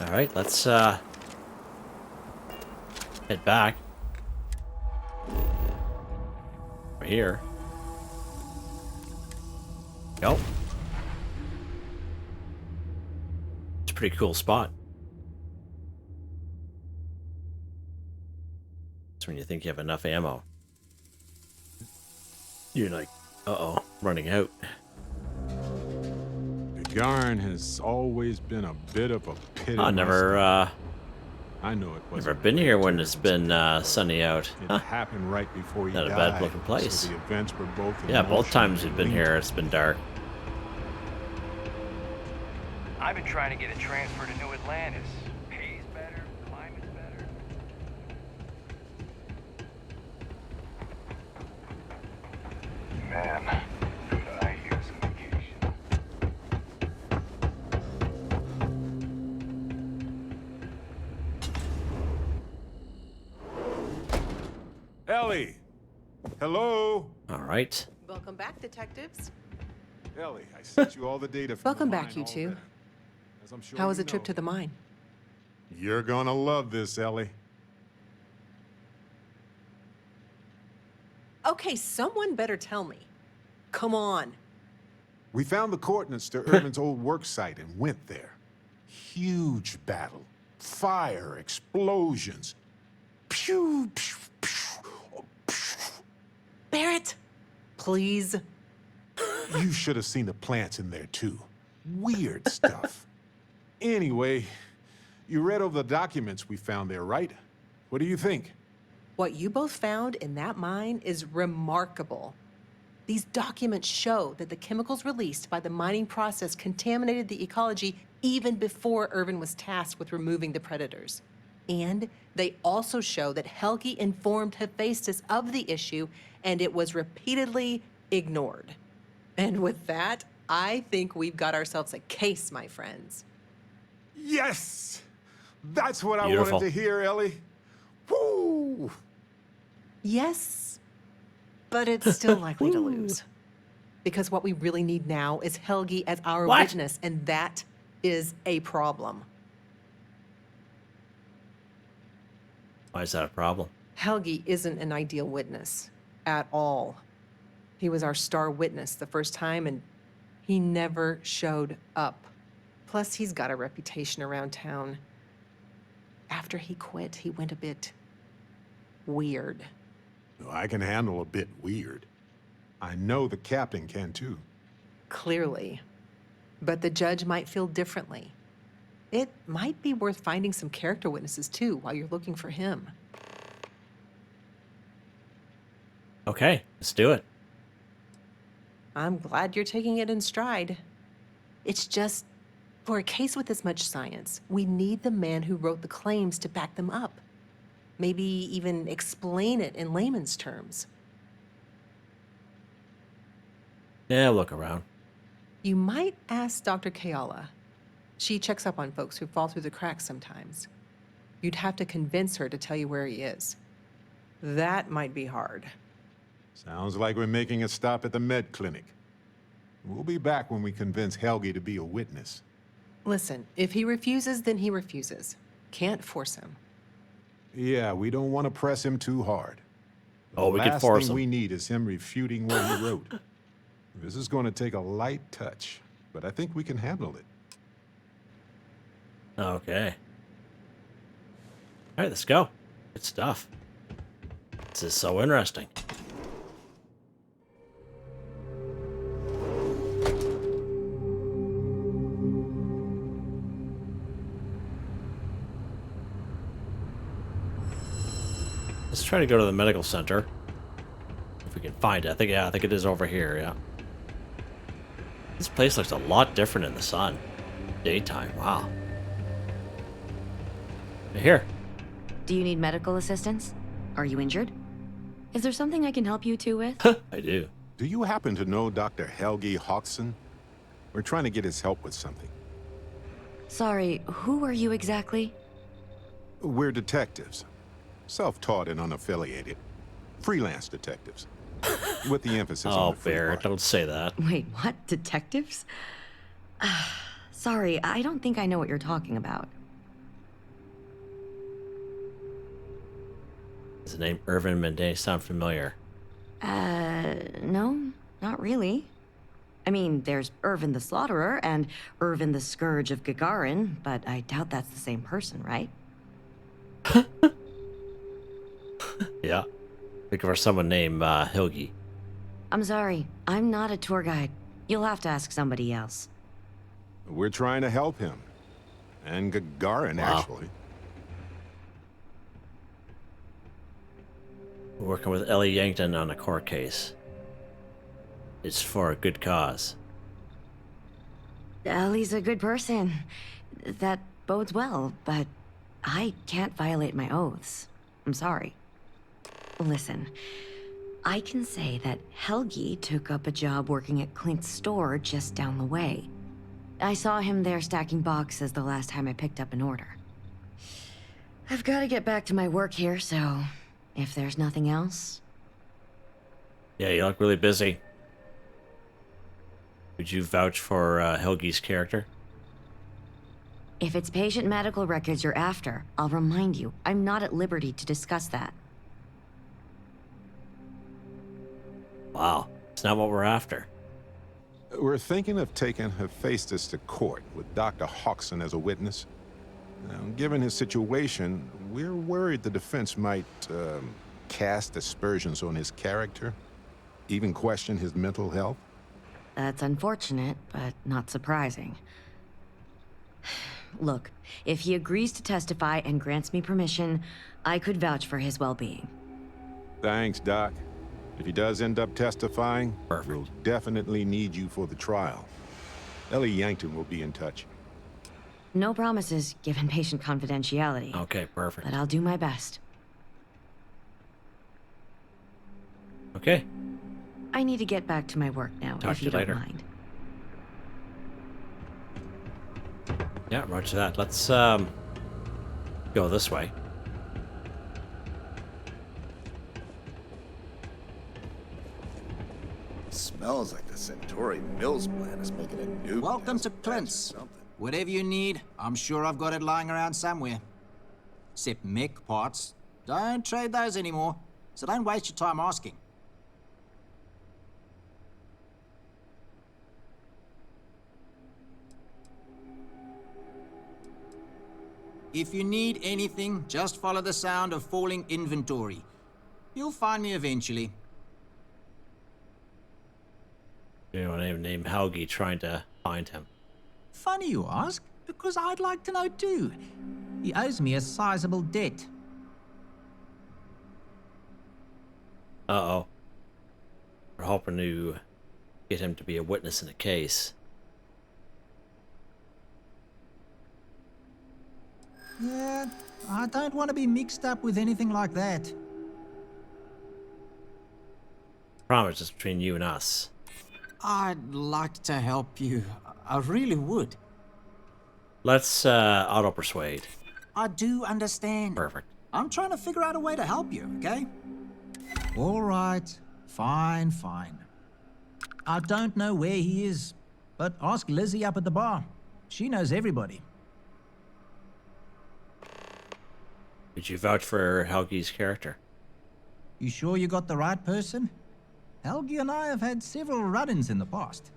All right, let's head back. We're here. Go. a pretty cool spot. That's when you think you have enough ammo. You're like, uh-oh, running out. Gagarin has always been a bit of a pit. I never, I know it was. never been here when it's been sunny out. It Huh. happened right before he Not a died. bad looking place. So the events were both Yeah, both times emotionally we've been linked. here, it's been dark. I've been trying to get a transfer to New Atlantis. Pays better, climate's better. Man, could I use a vacation? Ellie! Hello? All right. Welcome back, detectives. Ellie, I sent you all the data from Welcome the back, mine, you all two. that. As I'm sure How was you the trip know. to the mine? You're gonna love this, Ellie. Okay, someone better tell me. Come on. We found the coordinates to Ervin's old work site and went there. Huge battle. Fire, explosions. Pew, pew, pew, pew. Barrett, please. You should have seen the plants in there, too. Weird stuff. Anyway, you read over the documents we found there, right? What do you think? What you both found in that mine is remarkable. These documents show that the chemicals released by the mining process contaminated the ecology even before Ervin was tasked with removing the predators. And they also show that Helgi informed Hephaestus of the issue, and it was repeatedly ignored. And with that, I think we've got ourselves a case, my friends. Yes! That's what I Beautiful. wanted to hear, Ellie. Woo! Yes, but it's still likely to lose. Because what we really need now is Helgi as our What? witness, and that is a problem. Why is that a problem? Helgi isn't an ideal witness at all. He was our star witness the first time, and he never showed up. Plus, he's got a reputation around town. After he quit, he went a bit weird. I can handle a bit weird. I know the captain can, too. Clearly. But the judge might feel differently. It might be worth finding some character witnesses, too, while you're looking for him. Okay, let's do it. I'm glad you're taking it in stride. It's just, for a case with this much science, we need the man who wrote the claims to back them up. Maybe even explain it in layman's terms. Yeah, look around. You might ask Dr. Keala. She checks up on folks who fall through the cracks sometimes. You'd have to convince her to tell you where he is. That might be hard. Sounds like we're making a stop at the med clinic. We'll be back when we convince Helgi to be a witness. Listen, if he refuses, then he refuses. Can't force him. Yeah, we don't want to press him too hard. Oh, we The could last force thing him. we need is him refuting what he wrote. This is going to take a light touch, but I think we can handle it. Okay. All right, let's go. Good stuff. This is so interesting. Let's try to go to the medical center. If we can find it. I think it is over here, yeah. This place looks a lot different in the sun. Daytime, wow. Here. Do you need medical assistance? Are you injured? Is there something I can help you two with? I do. Do you happen to know Dr. Helgi Hodgson? We're trying to get his help with something. Sorry, who are you exactly? We're detectives. Self-taught and unaffiliated. Freelance detectives. With the emphasis on Oh, the free Barrett, market. don't say that. Wait, what? Detectives? Sorry, I don't think I know what you're talking about. Does the name Ervin Mende sound familiar? No, not really. I mean, there's Ervin the Slaughterer and Ervin the Scourge of Gagarin, but I doubt that's the same person, right? Yeah. Looking for someone named Helgi. I'm sorry, I'm not a tour guide. You'll have to ask somebody else. We're trying to help him. And Gagarin, Wow. actually. We're working with Ellie Yankton on a court case. It's for a good cause. Ellie's a good person. That bodes well, but I can't violate my oaths. I'm sorry. Listen, I can say that Helgi took up a job working at Clint's store just down the way. I saw him there stacking boxes the last time I picked up an order. I've got to get back to my work here, so if there's nothing else... Yeah, you look really busy. Would you vouch for Helgi's character? If it's patient medical records you're after, I'll remind you, I'm not at liberty to discuss that. Wow, it's not what we're after. We're thinking of taking Hephaestus to court with Dr. Hodgson as a witness. Now, given his situation, we're worried the defense might cast aspersions on his character, even question his mental health. That's unfortunate, but not surprising. Look, if he agrees to testify and grants me permission, I could vouch for his well-being. Thanks, Doc. If he does end up testifying, Perfect. we'll definitely need you for the trial. Ellie Yankton will be in touch. No promises, given patient confidentiality. Okay, perfect. But I'll do my best. Okay. I need to get back to my work now, Talk if to you you don't later. mind. Yeah, roger that. Let's go this way. Smells like the Centauri Mills plant is making a new. Welcome to Clint's. Whatever you need, I'm sure I've got it lying around somewhere. Except mech parts. Don't trade those anymore, so don't waste your time asking. If you need anything, just follow the sound of falling inventory. You'll find me eventually. Anyone named Helgi trying to find him. Funny you ask, because I'd like to know too. He owes me a sizable debt. Uh-oh. We're hoping to get him to be a witness in a case. Yeah, I don't want to be mixed up with anything like that. Promise it's between you and us. I'd like to help you. I really would. Let's auto-persuade. I do understand. Perfect. I'm trying to figure out a way to help you, okay? All right. Fine, fine. I don't know where he is, but ask Lizzy up at the bar. She knows everybody. Would you vouch for Helgi's character? You sure you got the right person? Helgi and I have had several run-ins in the past.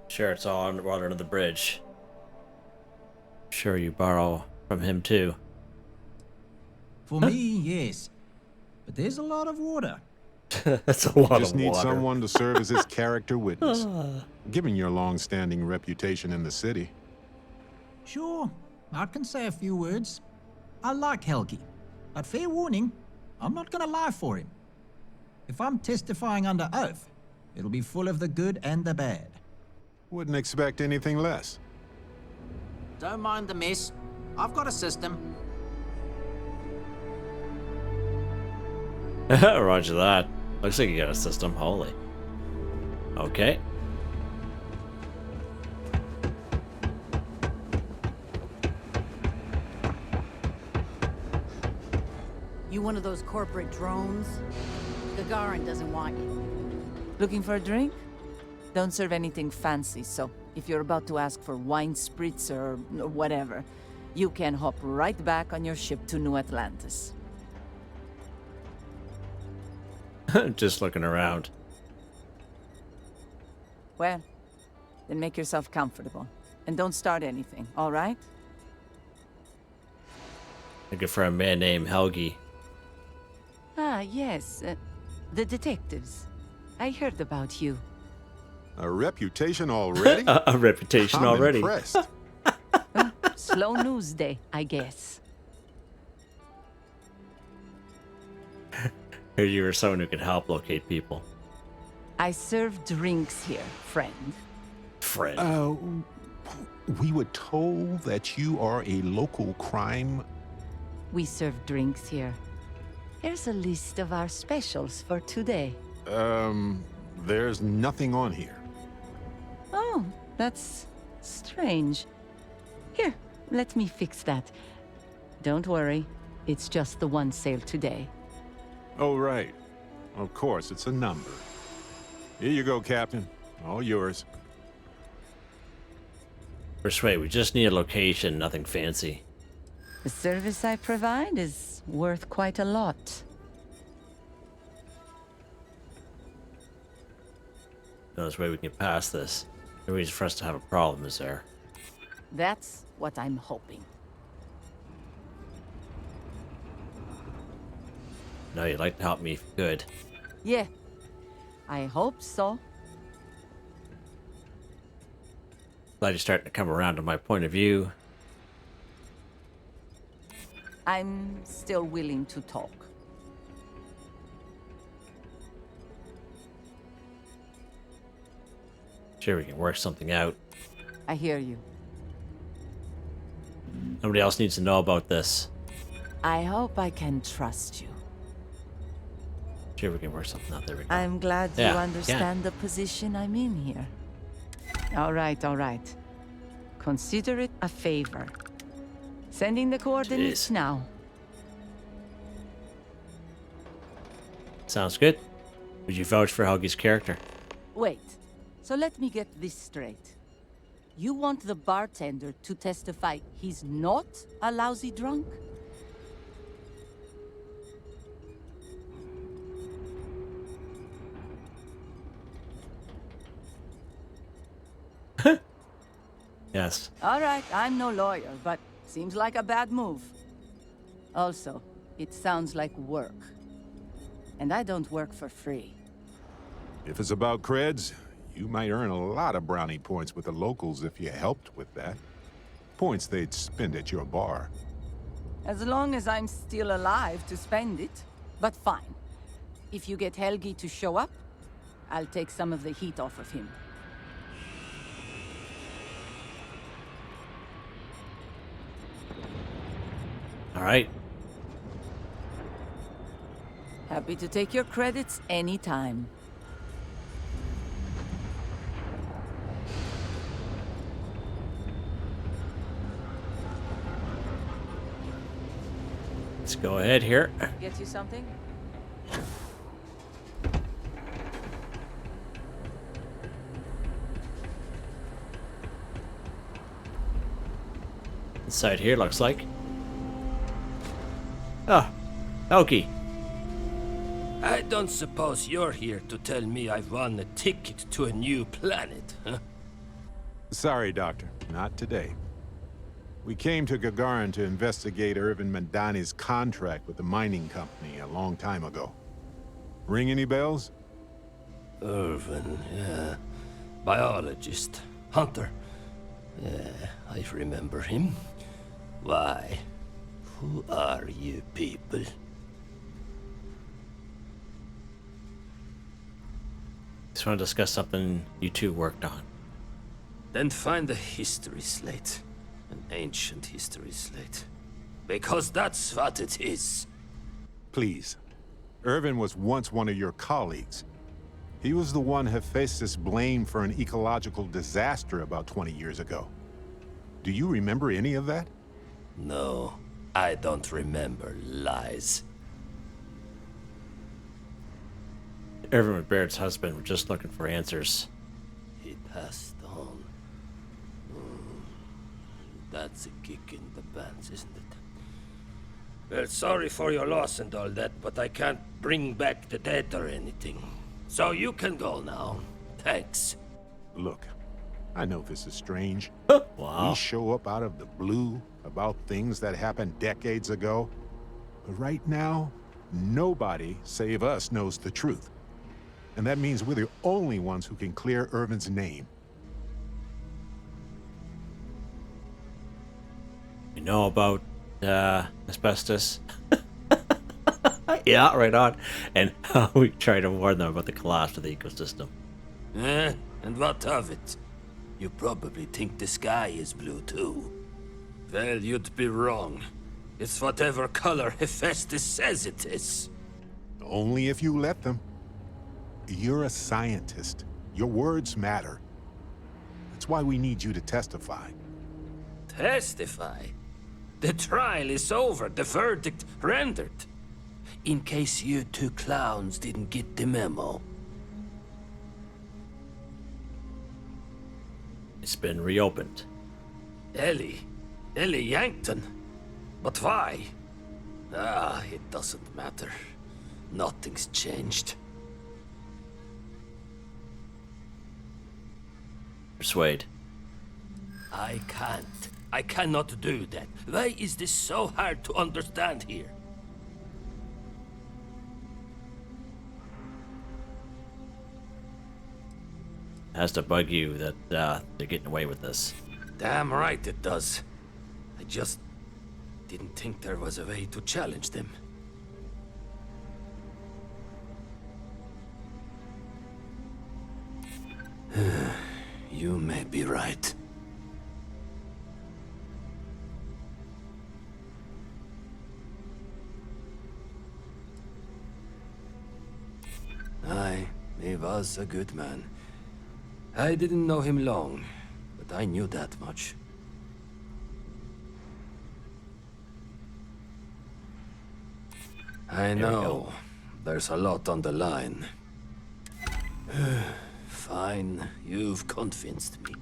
Sure, it's all water under the bridge. Sure, you borrow from him too. For me, yes. But there's a lot of water. That's a lot of water. Just need someone to serve as his character witness. Given your long-standing reputation in the city. Sure, I can say a few words. I like Helgi, but fair warning, I'm not gonna lie for him. If I'm testifying under oath, it'll be full of the good and the bad. Wouldn't expect anything less. Don't mind the mess. I've got a system. Roger that. Looks like you got a system. Holy. Okay. You one of those corporate drones? Gagarin doesn't want you. Looking for a drink? Don't serve anything fancy, so if you're about to ask for wine spritz or whatever, you can hop right back on your ship to New Atlantis. Just looking around. Well, then make yourself comfortable. And don't start anything, all right? Looking for a man named Helgi. Ah, yes. The detectives. I heard about you. A reputation already? A reputation I'm already. Impressed. Slow news day, I guess. Heard you were someone who could help locate people. I serve drinks here, friend. Friend. We were told that you are a local crime. We serve drinks here. Here's a list of our specials for today. There's nothing on here. Oh, that's strange. Here, let me fix that. Don't worry, it's just the one sale today. Oh, right. Of course, it's a number. Here you go, Captain. All yours. Persuade, we just need a location, nothing fancy. The service I provide is worth quite a lot. No way we can get past this. No reason for us to have a problem, is there? That's what I'm hoping. No, you'd like to help me if you could. Yeah, I hope so. Glad you're starting to come around to my point of view. I'm still willing to talk. Sure, we can work something out. I hear you. Nobody else needs to know about this. I hope I can trust you. Sure, we can work something out. There we go. I'm glad you Yeah, understand the position I'm in here. All right, all right. Consider it a favor. Sending the coordinates now. Sounds good. Would you vouch for Helgi's character? Wait, so let me get this straight. You want the bartender to testify he's not a lousy drunk? Yes. All right, I'm no lawyer, but seems like a bad move. Also, it sounds like work. And I don't work for free. If it's about creds, you might earn a lot of brownie points with the locals if you helped with that. Points they'd spend at your bar. As long as I'm still alive to spend it. But fine. If you get Helgi to show up, I'll take some of the heat off of him. All right. Happy to take your credits anytime. Let's go ahead here. Get you something? Inside here, looks like. Ah, Helgi. I don't suppose you're here to tell me I've won a ticket to a new planet, huh? Sorry, Doctor. Not today. We came to Gagarin to investigate Ervin Madani's contract with the mining company a long time ago. Ring any bells? Ervin, yeah. Biologist. Hunter. Yeah, I remember him. Why? Who are you people? Just want to discuss something you two worked on. Then find a history slate. An ancient history slate. Because that's what it is. Please. Ervin was once one of your colleagues. He was the one Hephaestus blamed for an ecological disaster about 20 years ago. Do you remember any of that? No, I don't remember lies. Ervin and Barrett's husband were just looking for answers. He passed on. That's a kick in the pants, isn't it? Well, sorry for your loss and all that, but I can't bring back the dead or anything. So you can go now. Thanks. Look, I know this is strange. Wow. We show up out of the blue about things that happened decades ago. But right now, nobody save us knows the truth. And that means we're the only ones who can clear Ervin's name. You know about asbestos? Yeah, right on. And we try to warn them about the collapse of the ecosystem. And what of it? You probably think the sky is blue too. Well, you'd be wrong. It's whatever color Hephaestus says it is. Only if you let them. You're a scientist. Your words matter. That's why we need you to testify. Testify? The trial is over, the verdict rendered. In case you two clowns didn't get the memo. It's been reopened. Ellie Yankton. But why? It doesn't matter. Nothing's changed. Persuade. I can't. I cannot do that. Why is this so hard to understand here? It has to bug you that they're getting away with this. Damn right it does. I just didn't think there was a way to challenge them. You may be right. Aye, he was a good man. I didn't know him long, but I knew that much. I know. There's a lot on the line. Fine, you've convinced me.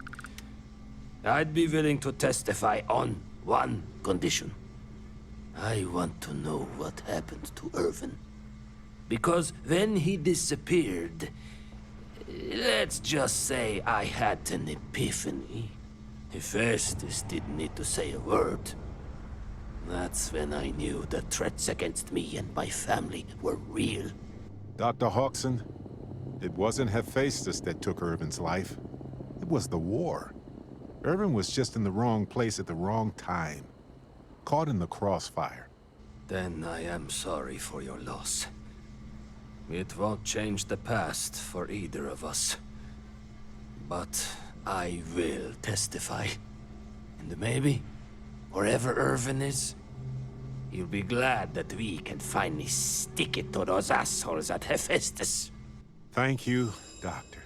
I'd be willing to testify on one condition. I want to know what happened to Ervin. Because when he disappeared, let's just say I had an epiphany. Hephaestus didn't need to say a word. That's when I knew the threats against me and my family were real. Dr. Hawkson, it wasn't Hephaestus that took Ervin's life. It was the war. Ervin was just in the wrong place at the wrong time. Caught in the crossfire. Then I am sorry for your loss. It won't change the past for either of us. But I will testify. And maybe, wherever Ervin is, he'll be glad that we can finally stick it to those assholes at Hephaestus. Thank you, Doctor.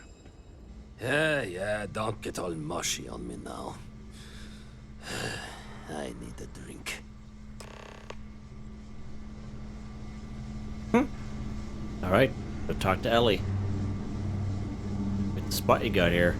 Yeah, don't get all mushy on me now. I need a drink. All right, go talk to Ellie. What's the spot you got here?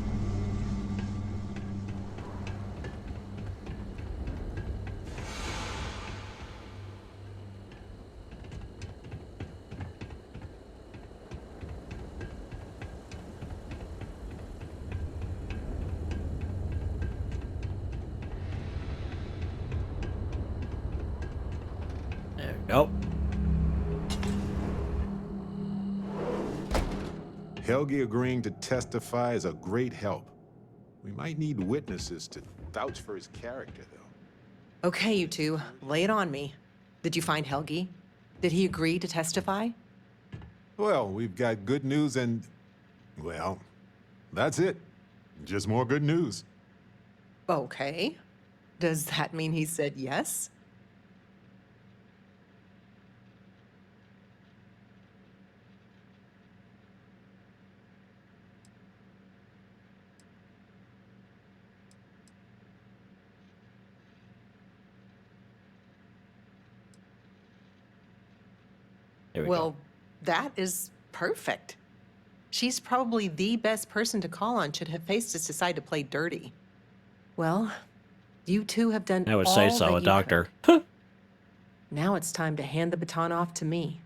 There we go. Helgi agreeing to testify is a great help. We might need witnesses to vouch for his character, though. Okay, you two, lay it on me. Did you find Helgi? Did he agree to testify? Well, we've got good news and... well, that's it. Just more good news. Okay. Does that mean he said yes? Well, that is perfect. She's probably the best person to call on should Hephaestus decide to play dirty. Well, you two have done I would all say that so, you a doctor. could. Now it's time to hand the baton off to me.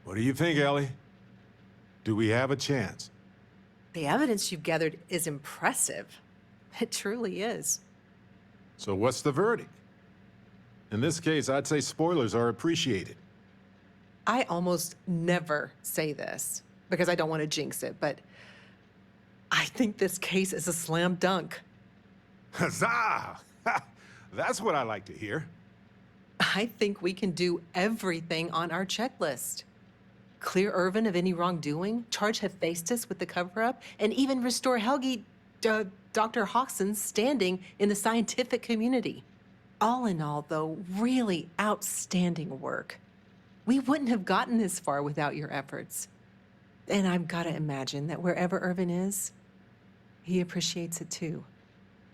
What do you think, Ellie? Do we have a chance? The evidence you've gathered is impressive. It truly is. So what's the verdict? In this case, I'd say spoilers are appreciated. I almost never say this because I don't want to jinx it, but I think this case is a slam dunk. Huzzah! That's what I like to hear. I think we can do everything on our checklist. Clear Ervin of any wrongdoing, charge Hephaestus with the cover-up, and even restore Helgi, Dr. Hawkson's standing in the scientific community. All in all, though, really outstanding work. We wouldn't have gotten this far without your efforts. And I've got to imagine that wherever Ervin is, he appreciates it too.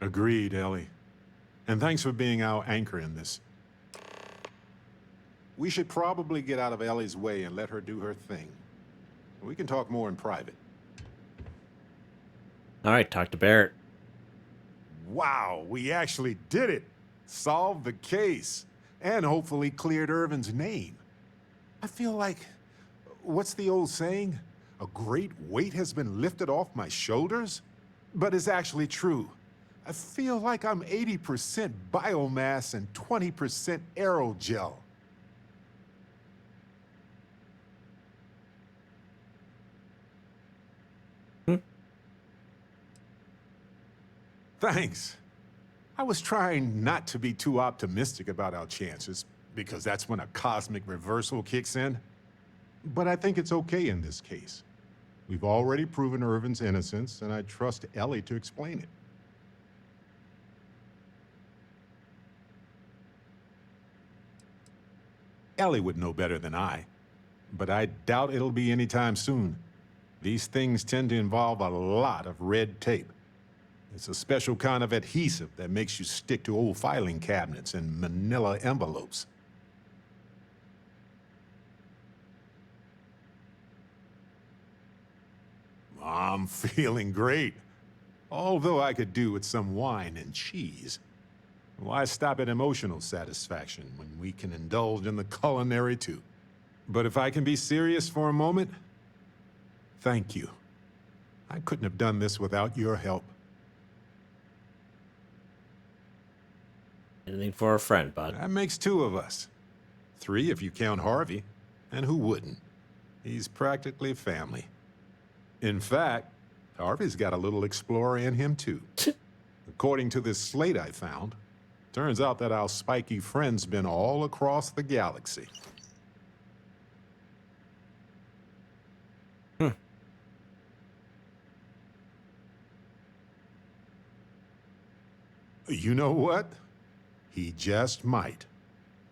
Agreed, Ellie. And thanks for being our anchor in this. We should probably get out of Ellie's way and let her do her thing. We can talk more in private. All right, talk to Barrett. Wow, we actually did it! Solved the case. And hopefully cleared Ervin's name. I feel like, what's the old saying? A great weight has been lifted off my shoulders? But it's actually true. I feel like I'm 80% biomass and 20% aerogel. Thanks. I was trying not to be too optimistic about our chances, because that's when a cosmic reversal kicks in. But I think it's okay in this case. We've already proven Ervin's innocence, and I trust Ellie to explain it. Ellie would know better than I, but I doubt it'll be anytime soon. These things tend to involve a lot of red tape. It's a special kind of adhesive that makes you stick to old filing cabinets and manila envelopes. I'm feeling great. Although I could do with some wine and cheese. Why stop at emotional satisfaction when we can indulge in the culinary too? But if I can be serious for a moment, thank you. I couldn't have done this without your help. Anything for a friend, bud. That makes two of us. Three if you count Harvey. And who wouldn't? He's practically family. In fact, Harvey's got a little explorer in him too. According to this slate I found, turns out that our spiky friend's been all across the galaxy. You know what? He just might.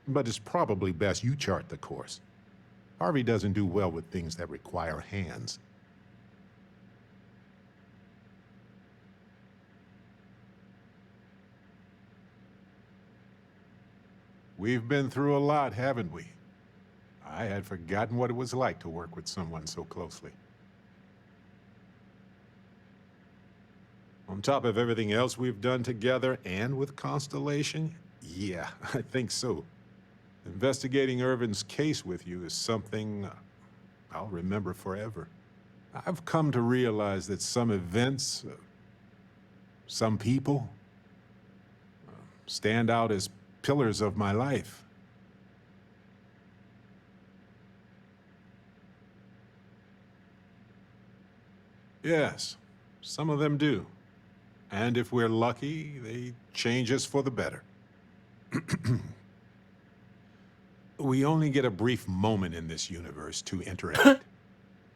But it's probably best you chart the course. Harvey doesn't do well with things that require hands. We've been through a lot, haven't we? I had forgotten what it was like to work with someone so closely. On top of everything else we've done together and with Constellation, yeah, I think so. Investigating Ervin's case with you is something I'll remember forever. I've come to realize that some events, some people, stand out as pillars of my life. Yes, some of them do. And if we're lucky, they change us for the better. We only get a brief moment in this universe to interact,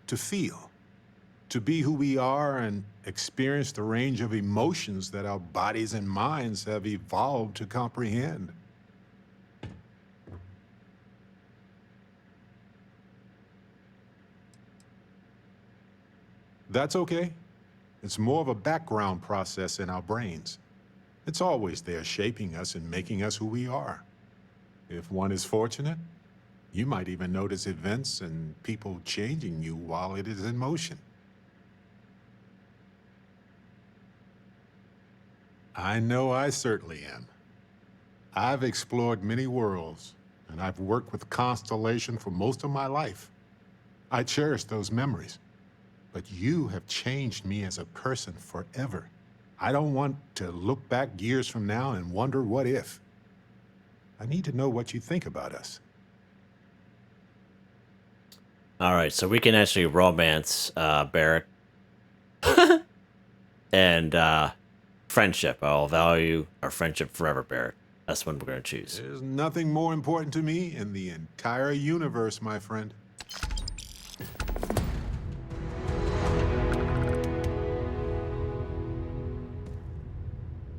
to feel, to be who we are and experience the range of emotions that our bodies and minds have evolved to comprehend. That's okay. It's more of a background process in our brains. It's always there shaping us and making us who we are. If one is fortunate, you might even notice events and people changing you while it is in motion. I know I certainly am. I've explored many worlds, and I've worked with Constellation for most of my life. I cherish those memories. but you have changed me as a person forever. I don't want to look back years from now and wonder what if. I need to know what you think about us. All right, so we can actually romance Barrett. And friendship. I'll value our friendship forever, Barrett. That's what we're going to choose. There's nothing more important to me in the entire universe, my friend.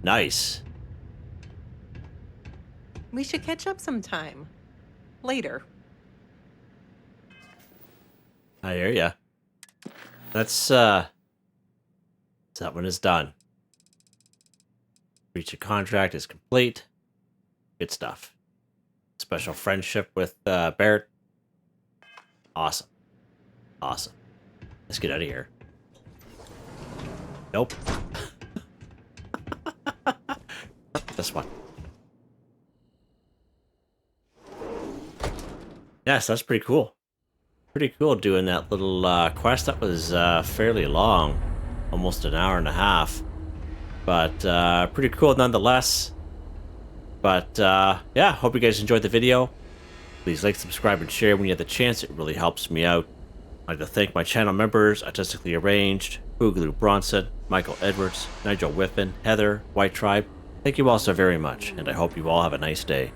Nice. We should catch up sometime. Later. I hear ya. That one is done. Reach a contract is complete. Good stuff. Special friendship with Barrett. Awesome. Awesome. Let's get out of here. Nope. This one. Yes, that's pretty cool. Pretty cool doing that little quest. That was fairly long. Almost an hour and a half. But pretty cool nonetheless. But yeah, hope you guys enjoyed the video. Please like, subscribe, and share when you have the chance. It really helps me out. I'd like to thank my channel members, Artistically Arranged, Boogaloo Bronson, Michael Edwards, Nigel Whiffen, Heather, White Tribe. Thank you all so very much, and I hope you all have a nice day.